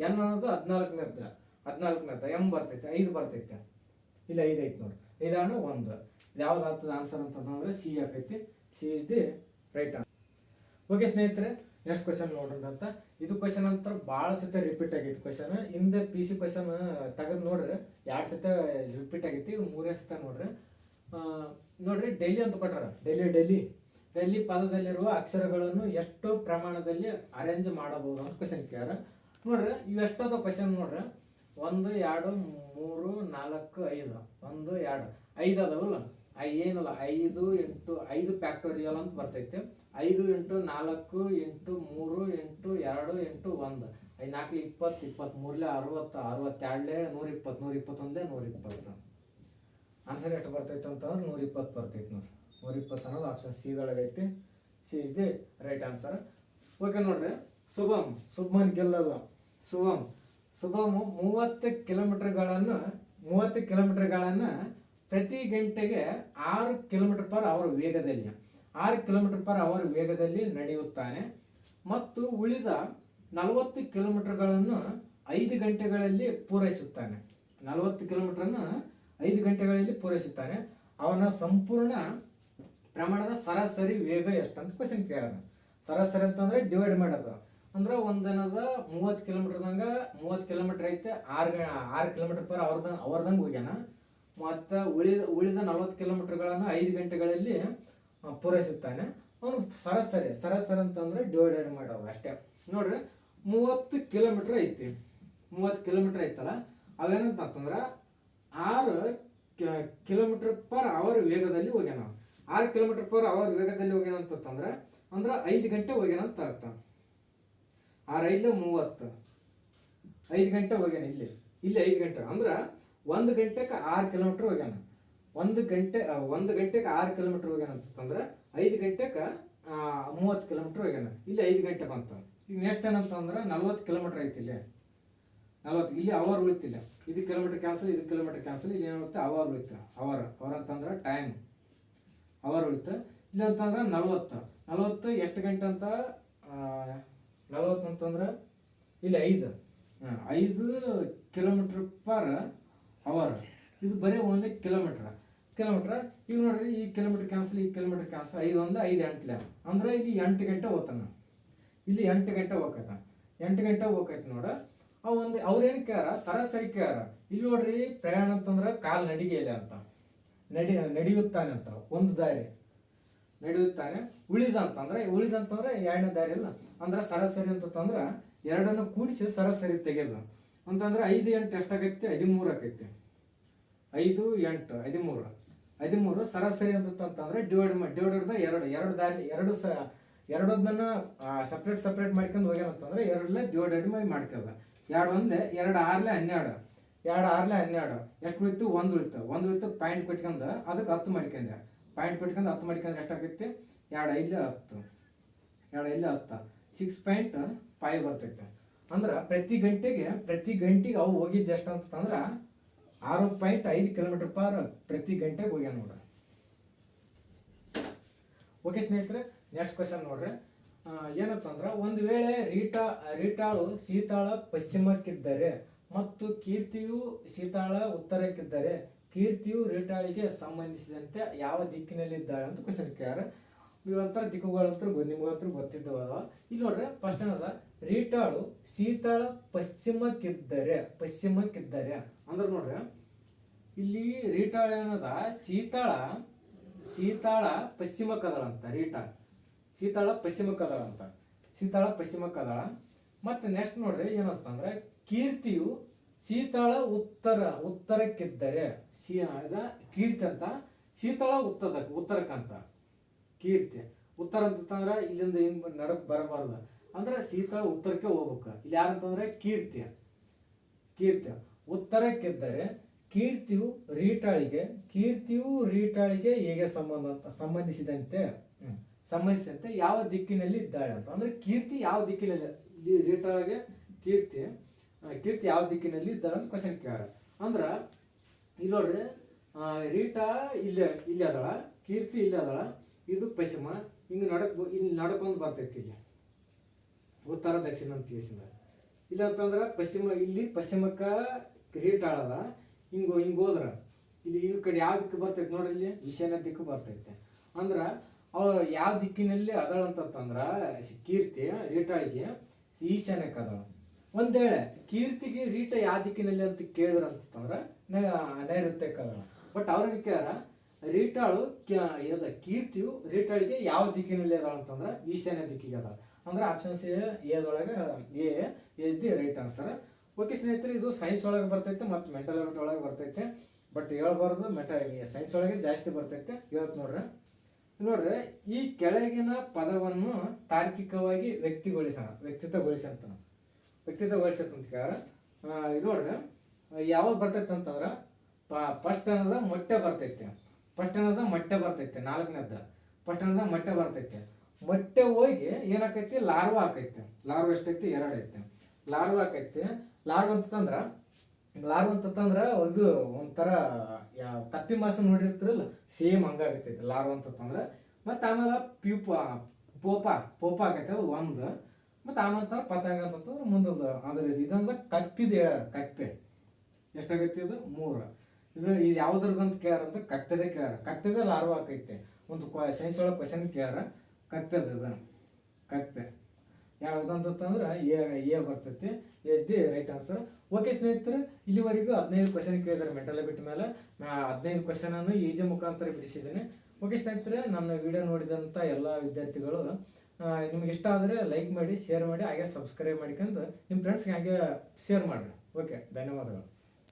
ಎನ್ ಅನ್ನೋದು 14ನೇದ್ದು, ಎಮ್ ಬರ್ತೈತೆ, 5 ಬರ್ತೈತೆ. ಇಲ್ಲಿ 5 ಐತಿ ನೋಡ್ರಿ. 5 1. ಯಾವ್ದು ಆಗ್ತದೆ ಆನ್ಸರ್ ಅಂತಂದ್ರೆ ಸಿ ಆಕೈತಿ. C is the right answer. Okay ಸ್ನೇಹಿತರೆ, ನೆಕ್ಸ್ಟ್ ಕ್ವಶನ್ ನೋಡ್ರಿ ಅಂತ. ಇದು ಕ್ವಶನ್ ಅಂತ ಭಾಳ ಸತ ರಿಪೀಟ್ ಆಗೈತಿ. ಕ್ವಶನ್ ಹಿಂದೆ PC ಕ್ವಶನ್ ತೆಗೆದು ನೋಡ್ರಿ 2 ಸತ ರಿಪೀಟ್ ಆಗೈತಿ. ಇದು 3ನೇ ಸತ ನೋಡ್ರಿ. ನೋಡ್ರಿ ಡೈಲಿ ಅಂತ ಕೊಟ್ಟಾರ. ಡೈಲಿ ಪದದಲ್ಲಿರುವ ಅಕ್ಷರಗಳನ್ನು ಎಷ್ಟು ಪ್ರಮಾಣದಲ್ಲಿ ಅರೇಂಜ್ ಮಾಡಬಹುದು ಅಂತ ಕ್ವಶನ್ ಕೇಳ್ಯಾರ. ನೋಡ್ರಿ ಇವು ಎಷ್ಟದ ಕ್ವಶನ್ ನೋಡ್ರಿ. 1 2 3 4 5 1 2 5 ಅದಾವಲ್ಲ. ಏನಲ್ಲ 5 × 5 ಫ್ಯಾಕ್ಟೋರಿಯಲ್ ಅಂತ ಬರ್ತೈತೆ. 5 × 4 × 3 × 2 × 1 5 4 20 23 60 62 120 121 120. ಆನ್ಸರ್ ಎಷ್ಟು ಬರ್ತೈತೆ ಅಂತಂದ್ರೆ 120 ಬರ್ತೈತೆ ನೋಡ್ರಿ. 120 ಅನ್ನೋದು ಆಪ್ಷನ್ ಸಿ ದೊಳಗೆ ಐತಿ. C is the right answer. Okay ನೋಡ್ರಿ. ಶುಭಮನ್ ಗೆಲ್ಲಲ್ಲ. ಶುಭಮ್ 30 ಕಿಲೋಮೀಟರ್ಗಳನ್ನು ಪ್ರತಿ ಗಂಟೆಗೆ 6 km/h ವೇಗದಲ್ಲಿ 6 km/h ವೇಗದಲ್ಲಿ ನಡೆಯುತ್ತಾನೆ ಮತ್ತು ಉಳಿದ 40 ಕಿಲೋಮೀಟರ್ಗಳನ್ನು 5 ಗಂಟೆಗಳಲ್ಲಿ ಪೂರೈಸುತ್ತಾನೆ. 40 ಕಿಲೋಮೀಟರ್ನ 5 ಗಂಟೆಗಳಲ್ಲಿ ಪೂರೈಸುತ್ತಾನೆ. ಅವನ ಸಂಪೂರ್ಣ ಪ್ರಮಾಣದ ಸರಾಸರಿ ವೇಗ ಎಷ್ಟಂತ ಕ್ವಶನ್ ಕೇಳೋಣ. ಸರಾಸರಿ ಅಂತಂದ್ರೆ ಡಿವೈಡ್ ಮಾಡೋದು ಅಂದ್ರೆ ಒಂದನದ 30 ಕಿಲೋಮೀಟರ್ದಂಗ 30 ಕಿಲೋಮೀಟರ್ ಐತೆ. 6 km/h ಅವ್ರದಂಗೆ ಹೋಗ್ಯಾನ. ಮತ್ತು ಉಳಿದ 40 ಕಿಲೋಮೀಟರ್ಗಳನ್ನು 5 ಗಂಟೆಗಳಲ್ಲಿ ಪೂರೈಸುತ್ತಾನೆ. ಅವನು ಸರಾಸರಿ ಅಂತಂದ್ರೆ ಡಿವೈಡೆಡ್ ಮಾಡೋದು ಅಷ್ಟೇ. ನೋಡ್ರಿ 30 ಕಿಲೋಮೀಟರ್ ಐತಿ. 30 ಕಿಲೋಮೀಟರ್ ಐತಲ್ಲ, ಅವೇನಂತಂದ್ರೆ 6 km/h ವೇಗದಲ್ಲಿ ಹೋಗ್ಯಾನ. 6 km/h ವೇಗದಲ್ಲಿ ಹೋಗ್ಯಾನ ಅಂತಂದ್ರೆ 5 ಗಂಟೆ ಹೋಗ್ಯಾನ ಅಂತ ಅರ್ಥ. 6 5 30 5 ಗಂಟೆ ಹೋಗ್ಯಾನ. ಇಲ್ಲಿ 5 ಗಂಟೆ ಅಂದ್ರೆ 1 ಗಂಟೆಗೆ 6 ಕಿಲೋಮೀಟರ್ ಹೋಗ್ಯಾನ. 1 ಗಂಟೆಗೆ 6 ಕಿಲೋಮೀಟರ್ ಹೋಗ್ಯಾನ ಅಂತಂದ್ರೆ 5 ಗಂಟೆಗೆ 30 ಕಿಲೋಮೀಟರ್ ಹೋಗ್ಯಾನ. ಇಲ್ಲಿ 5 ಗಂಟೆ ಬಂತು. ಈಗ ನೆಕ್ಸ್ಟ್ ಏನಂತಂದ್ರೆ 40 ಕಿಲೋಮೀಟರ್ ಐತಿ. ಇಲ್ಲಿ 40 ಇಲ್ಲಿ ಅವರ್ ಉಳಿತಿಲ್ಲ. ಇದು ಕಿಲೋಮೀಟರ್ ಕ್ಯಾನ್ಸಲ್, ಇದು ಕಿಲೋಮೀಟರ್ ಕ್ಯಾನ್ಸಲ್. ಇಲ್ಲಿ ಏನಾಗುತ್ತೆ? ಅವರ್ ಉಳಿತು. ಅವರ್ ಅಂತಂದ್ರೆ ಟೈಮ್, ಅವರ್ ಉಳಿತು. ಇಲ್ಲ ಅಂತಂದ್ರೆ 40 ಎಷ್ಟು ಗಂಟೆ ಅಂತ 40 ಅಂತಂದ್ರೆ ಇಲ್ಲಿ 5 ಕಿಲೋಮೀಟರ್ ಪರ್ ಅವರ್. ಇದು ಬರೀ ಒಂದು ಕಿಲೋಮೀಟ್ರ್. ಈಗ ನೋಡ್ರಿ, ಈ ಕಿಲೋಮೀಟರ್ ಕ್ಯಾನ್ಸಲ್, ಈ ಕಿಲೋಮೀಟರ್ ಕ್ಯಾನ್ಸಲ್. 5 1 5 8 ಅಂದ್ರೆ ಇಲ್ಲಿ 8 ಗಂಟೆ ಹೋಗ್ತಾನ. ಇಲ್ಲಿ 8 ಗಂಟೆ ಹೋಗ್ತೈತ. 8 ಗಂಟೆ ಹೋಗ್ತೈತಿ ನೋಡ. ಅವ್ರೇನು ಕೇಳಾರ, ಸರಾಸರಿ ಕೇಳಾರ. ಇಲ್ಲಿ ನೋಡ್ರಿ, ಪ್ರಯಾಣ ಅಂತಂದ್ರೆ ಕಾಲು ನಡಿಗೆಯಲ್ಲಿ ಅಂತ ನಡೆಯುತ್ತಾನೆ ಅಂತ ಒಂದು ದಾರಿ ನಡೆಯುತ್ತಾನೆ. ಉಳಿದಂತಂದ್ರೆ ಎರಡನೇ ದಾರಿ ಇಲ್ಲ ಅಂದ್ರೆ ಸರಾಸರಿ ಅಂತಂದ್ರೆ ಎರಡನ್ನು ಕೂಡಿಸಿ ಸರಾಸರಿ ತೆಗೆದು ಅಂತಂದ್ರೆ 5 8 ಎಷ್ಟಾಗೈತಿ? 13 ಆಕೈತಿ. 5 8 13 ಸರಾಸರಿ ಅಂತಂದ್ರೆ ಡಿವೈಡೆಡ್ ಬೈ 2 ದಾರಿ ಎರಡನ್ನ ಸಪ್ರೇಟ್ ಮಾಡ್ಕೊಂಡು ಹೋಗ್ಯಾನಂತಂದ್ರೆ 2 ಡಿವೈಡೆಡ್ ಬೈ ಮಾಡ್ಕೋದ. 2 6 12 ಎಷ್ಟು ಉಳಿತು? 1 ಉಳಿತು. ಪಾಯಿಂಟ್ ಕೊಟ್ಕೊಂಡು ಅದಕ್ಕೆ 10 ಮಾಡ್ಕೊಂಡೆ. ಪಾಯಿಂಟ್ ಕೊಟ್ಕೊಂಡು 10 ಮಾಡ್ಕೊಂಡ್ರೆ ಎಷ್ಟಾಗೈತಿ? 2 5 10 6.5 ಬರ್ತೈತೆ. ಅಂದ್ರೆ ಪ್ರತಿ ಗಂಟೆಗೆ ಅವು ಹೋಗಿದ್ದು ಎಷ್ಟು ಅಂತಂದ್ರೆ 6.5 ಕಿಲೋಮೀಟರ್ ಪರ್ ಪ್ರತಿ ಗಂಟೆಗೆ ಹೋಗ್ಯಾನ ನೋಡ್ರಿ. ಓಕೆ ಸ್ನೇಹಿತರೆ, ನೆಕ್ಸ್ಟ್ ಕ್ವಶನ್ ನೋಡ್ರಿ. ಏನಂತಂದ್ರೆ, ಒಂದು ವೇಳೆ ರೀಟಾಳು ಸೀತಾಳ ಪಶ್ಚಿಮಕ್ಕಿದ್ದರೆ ಮತ್ತು ಕೀರ್ತಿಯು ಸೀತಾಳ ಉತ್ತರಕ್ಕಿದ್ದರೆ ಕೀರ್ತಿಯು ರೀಟಾಳಿಗೆ ಸಂಬಂಧಿಸಿದಂತೆ ಯಾವ ದಿಕ್ಕಿನಲ್ಲಿದ್ದಾಳೆ ಅಂತ ಕ್ವಶನ್ ಕೇಳ್ಯಾರ. ಇವಂತರ ದಿಕ್ಕುಗಳಂತೂ ನಿಮಗಂತೂ ಗೊತ್ತಿದ್ದವ. ಇಲ್ಲಿ ನೋಡ್ರಿ, ಫಸ್ಟ್ ಏನದ, ರೀಟಾಳು ಸೀತಾಳ ಪಶ್ಚಿಮಕ್ಕಿದ್ದರೆ ಅಂದ್ರೆ ನೋಡ್ರಿ, ಇಲ್ಲಿ ರೀಟಾಳ ಏನದ, ಸೀತಾಳ ಪಶ್ಚಿಮಕ್ಕದಳಂತ. ಸೀತಾಳ ಪಶ್ಚಿಮಕ್ಕದಳ. ಮತ್ತೆ ನೆಕ್ಸ್ಟ್ ನೋಡ್ರಿ ಏನಂತಂದ್ರೆ, ಕೀರ್ತಿಯು ಸೀತಾಳ ಉತ್ತರಕ್ಕಿದ್ದರೆ ಕೀರ್ತಿ ಅಂತ, ಸೀತಾಳ ಉತ್ತರಕ್ಕಂತ. ಕೀರ್ತಿ ಉತ್ತರ ಅಂತಂದ್ರೆ ಇಲ್ಲಿಂದ ಹಿಂಗ್ ನಡಕ್ ಬರಬಾರ್ದು, ಅಂದ್ರೆ ಸೀತಾಳ ಉತ್ತರಕ್ಕೆ ಹೋಗ್ಬೇಕು. ಇಲ್ಲಿ ಯಾರಂತಂದ್ರೆ ಕೀರ್ತಿ ಉತ್ತರಕ್ಕಿದ್ದರೆ ಕೀರ್ತಿಯು ರೀಟಾಳಿಗೆ ಹೇಗೆ ಸಂಬಂಧಿಸಿದಂತೆ ಯಾವ ದಿಕ್ಕಿನಲ್ಲಿ ಇದ್ದಾಳೆ ಅಂತ. ಅಂದ್ರೆ ಕೀರ್ತಿ ಯಾವ ದಿಕ್ಕಿನಲ್ಲಿ, ರೀಟಾಳಿಗೆ ಕೀರ್ತಿ ಯಾವ ದಿಕ್ಕಿನಲ್ಲಿ ಇದ್ದಾಳೆ ಅಂತ ಕ್ವಶನ್ ಕೇಳ. ಅಂದ್ರ ಇಲ್ಲಿ ನೋಡ್ರಿ, ರೀಟಾ ಇಲ್ಲಿ ಅದಳ, ಕೀರ್ತಿ ಇಲ್ಲಿ ಅದಳ. ಇದು ಪಶ್ಚಿಮ, ಹಿಂಗೆ ಇಲ್ಲಿ ನಡ್ಕೊಂಡು ಬರ್ತೈತಿ. ಇಲ್ಲಿ ಉತ್ತರ ದಕ್ಷಿಣ ಅಂತ ತಿಳಿಸಿದ. ಇಲ್ಲ ಅಂತಂದ್ರೆ ಇಲ್ಲಿ ಪಶ್ಚಿಮಕ್ಕ ರೀಟಾಳದ. ಹಿಂಗೆ ಹೋದ್ರ ಇಲ್ಲಿ ಈ ಕಡೆ ಯಾವ ದಿಕ್ಕು ಬರ್ತೈತೆ ನೋಡ್ರಿ, ಇಲ್ಲಿ ಈಶಾನ್ಯ ದಿಕ್ಕು ಬರ್ತೈತೆ. ಅಂದ್ರ ಅವ ಯಾವ ದಿಕ್ಕಿನಲ್ಲಿ ಅದಳ ಅಂತಂದ್ರ ಕೀರ್ತಿ ರೀಟಾಳಿಗೆ ಈಶಾನ್ಯಕ್ಕೆ ಅದಳ. ಒಂದ್ ವೇಳೆ ಕೀರ್ತಿಗೆ ರೀಟ ಯಾವ ದಿಕ್ಕಿನಲ್ಲಿ ಅಂತ ಕೇಳಿದ್ರ ಅಂತಂದ್ರ ನೈಋತ್ಯಕ್ಕೆ ಅದಳ. ಬಟ್ ಅವ್ರಿಗೆ ಕೇಳ, ರೀಟಾಳು ಕೀರ್ತಿಯು ರೀಟಾಳಿಗೆ ಯಾವ ದಿಕ್ಕಿನಲ್ಲಿ ಅದಾಳ ಅಂತಂದ್ರ ಈಶಾನ್ಯ ದಿಕ್ಕಿಗೆ ಅದಾಳ. ಅಂದ್ರೆ ಆಪ್ಷನ್ ಎದೊಳಗೆ A the right answer. Okay ಸ್ನೇಹಿತರೆ, ಇದು ಸೈನ್ಸ್ ಒಳಗೆ ಬರ್ತೈತೆ ಮತ್ತು ಮೆಂಟಲ್ ಎಬಿಲಿಟಿ ಒಳಗೆ ಬರ್ತೈತೆ. ಬಟ್ ಹೇಳ್ಬಾರ್ದು, ಸೈನ್ಸ್ ಒಳಗೆ ಜಾಸ್ತಿ ಬರ್ತೈತೆ. ಹೇಳ್ತ ನೋಡ್ರಿ, ಈ ಕೆಳಗಿನ ಪದವನ್ನು ತಾರ್ಕಿಕವಾಗಿ ವ್ಯಕ್ತಿತ್ವಗೊಳಿಸಂತ ಕೇಳ. ನೋಡ್ರಿ, ಯಾವಾಗ ಬರ್ತೈತೆ ಅಂತಂದ್ರೆ ಫಸ್ಟ್ ಅನ್ನೋದ ಮೊಟ್ಟೆ ಬರ್ತೈತೆ. 4ನೇದ ಫಸ್ಟ್ ಅನ್ನೋದ ಮೊಟ್ಟೆ ಬರ್ತೈತೆ. ಮೊಟ್ಟೆ ಹೋಗಿ ಏನಾಕೈತಿ, ಲಾರ್ವಾ ಆಕೈತೆ. ಲಾರ್ವಾ ಎಷ್ಟೈತಿ? 2 ಐತೆ. ಲಾರ್ವಾ ಆಕೈತಿ. ಲಾರ್ವಾ ಅಂತಂದ್ರೆ ಅದು ಒಂಥರ ಕಪ್ಪಿ ಮಾಸ ನೋಡಿರ್ತಿರಲ್ಲ, ಸೇಮ್ ಹಂಗಾಗತೈತಿ ಲಾರ್ವಾ ಅಂತಂದ್ರೆ. ಮತ್ತೆ ಆಮೇಲೆ ಪೋಪ ಆಕೈತಿ, ಅದು 1. ಮತ್ತೆ ಆಮೇಲೆ ಪತಂಗ ಅಂತಂದ್ರೆ ಮುಂದದ. ಅದ್ರ ಇದಂದ್ರೆ ಕಪ್ಪಿದ ಹೇಳ್ಯಾರ. ಕಪ್ಪೆ ಎಷ್ಟಾಗೈತಿ? ಇದು 3. ಇದು ಯಾವ್ದ್ರದಂತ ಕೇಳ್ಯಾರಂತ ಕಪ್ಪೆದ ಲಾರ್ವಾ ಆಕೈತೆ. ಒಂದು ಸೈನ್ಸ್ ಒಳಗೆ ಕ್ವಶನ್ ಕೇಳ್ಯಾರ, ಕಪ್ಪೆ ಯಾವ್ದಂತಂದ್ರೆ ಎ ಬರ್ತೈತಿ. Is the right answer. Okay ಸ್ನೇಹಿತರೆ, ಇಲ್ಲಿವರೆಗೂ 15 ಕ್ವಶನ್ ಕೇಳಿದಾರೆ ಮೆಂಟಲ್ ಎಬಿಲಿಟಿ ಮೇಲೆ. 15 ಕ್ವಶನ್ ಅನ್ನು ಈಜಿ ಮುಖಾಂತರ ಬಿಡಿಸಿದ್ದೇನೆ. ಓಕೆ ಸ್ನೇಹಿತರೆ, ನನ್ನ ವಿಡಿಯೋ ನೋಡಿದಂಥ ಎಲ್ಲ ವಿದ್ಯಾರ್ಥಿಗಳು ನಿಮ್ಗೆ ಇಷ್ಟ ಆದರೆ ಲೈಕ್ ಮಾಡಿ, ಶೇರ್ ಮಾಡಿ, ಹಾಗೆ ಸಬ್ಸ್ಕ್ರೈಬ್ ಮಾಡ್ಕೊಂಡು ನಿಮ್ಮ ಫ್ರೆಂಡ್ಸ್ಗೆ ಹಾಗೆ ಶೇರ್ ಮಾಡಿರಿ. ಓಕೆ, ಧನ್ಯವಾದಗಳು.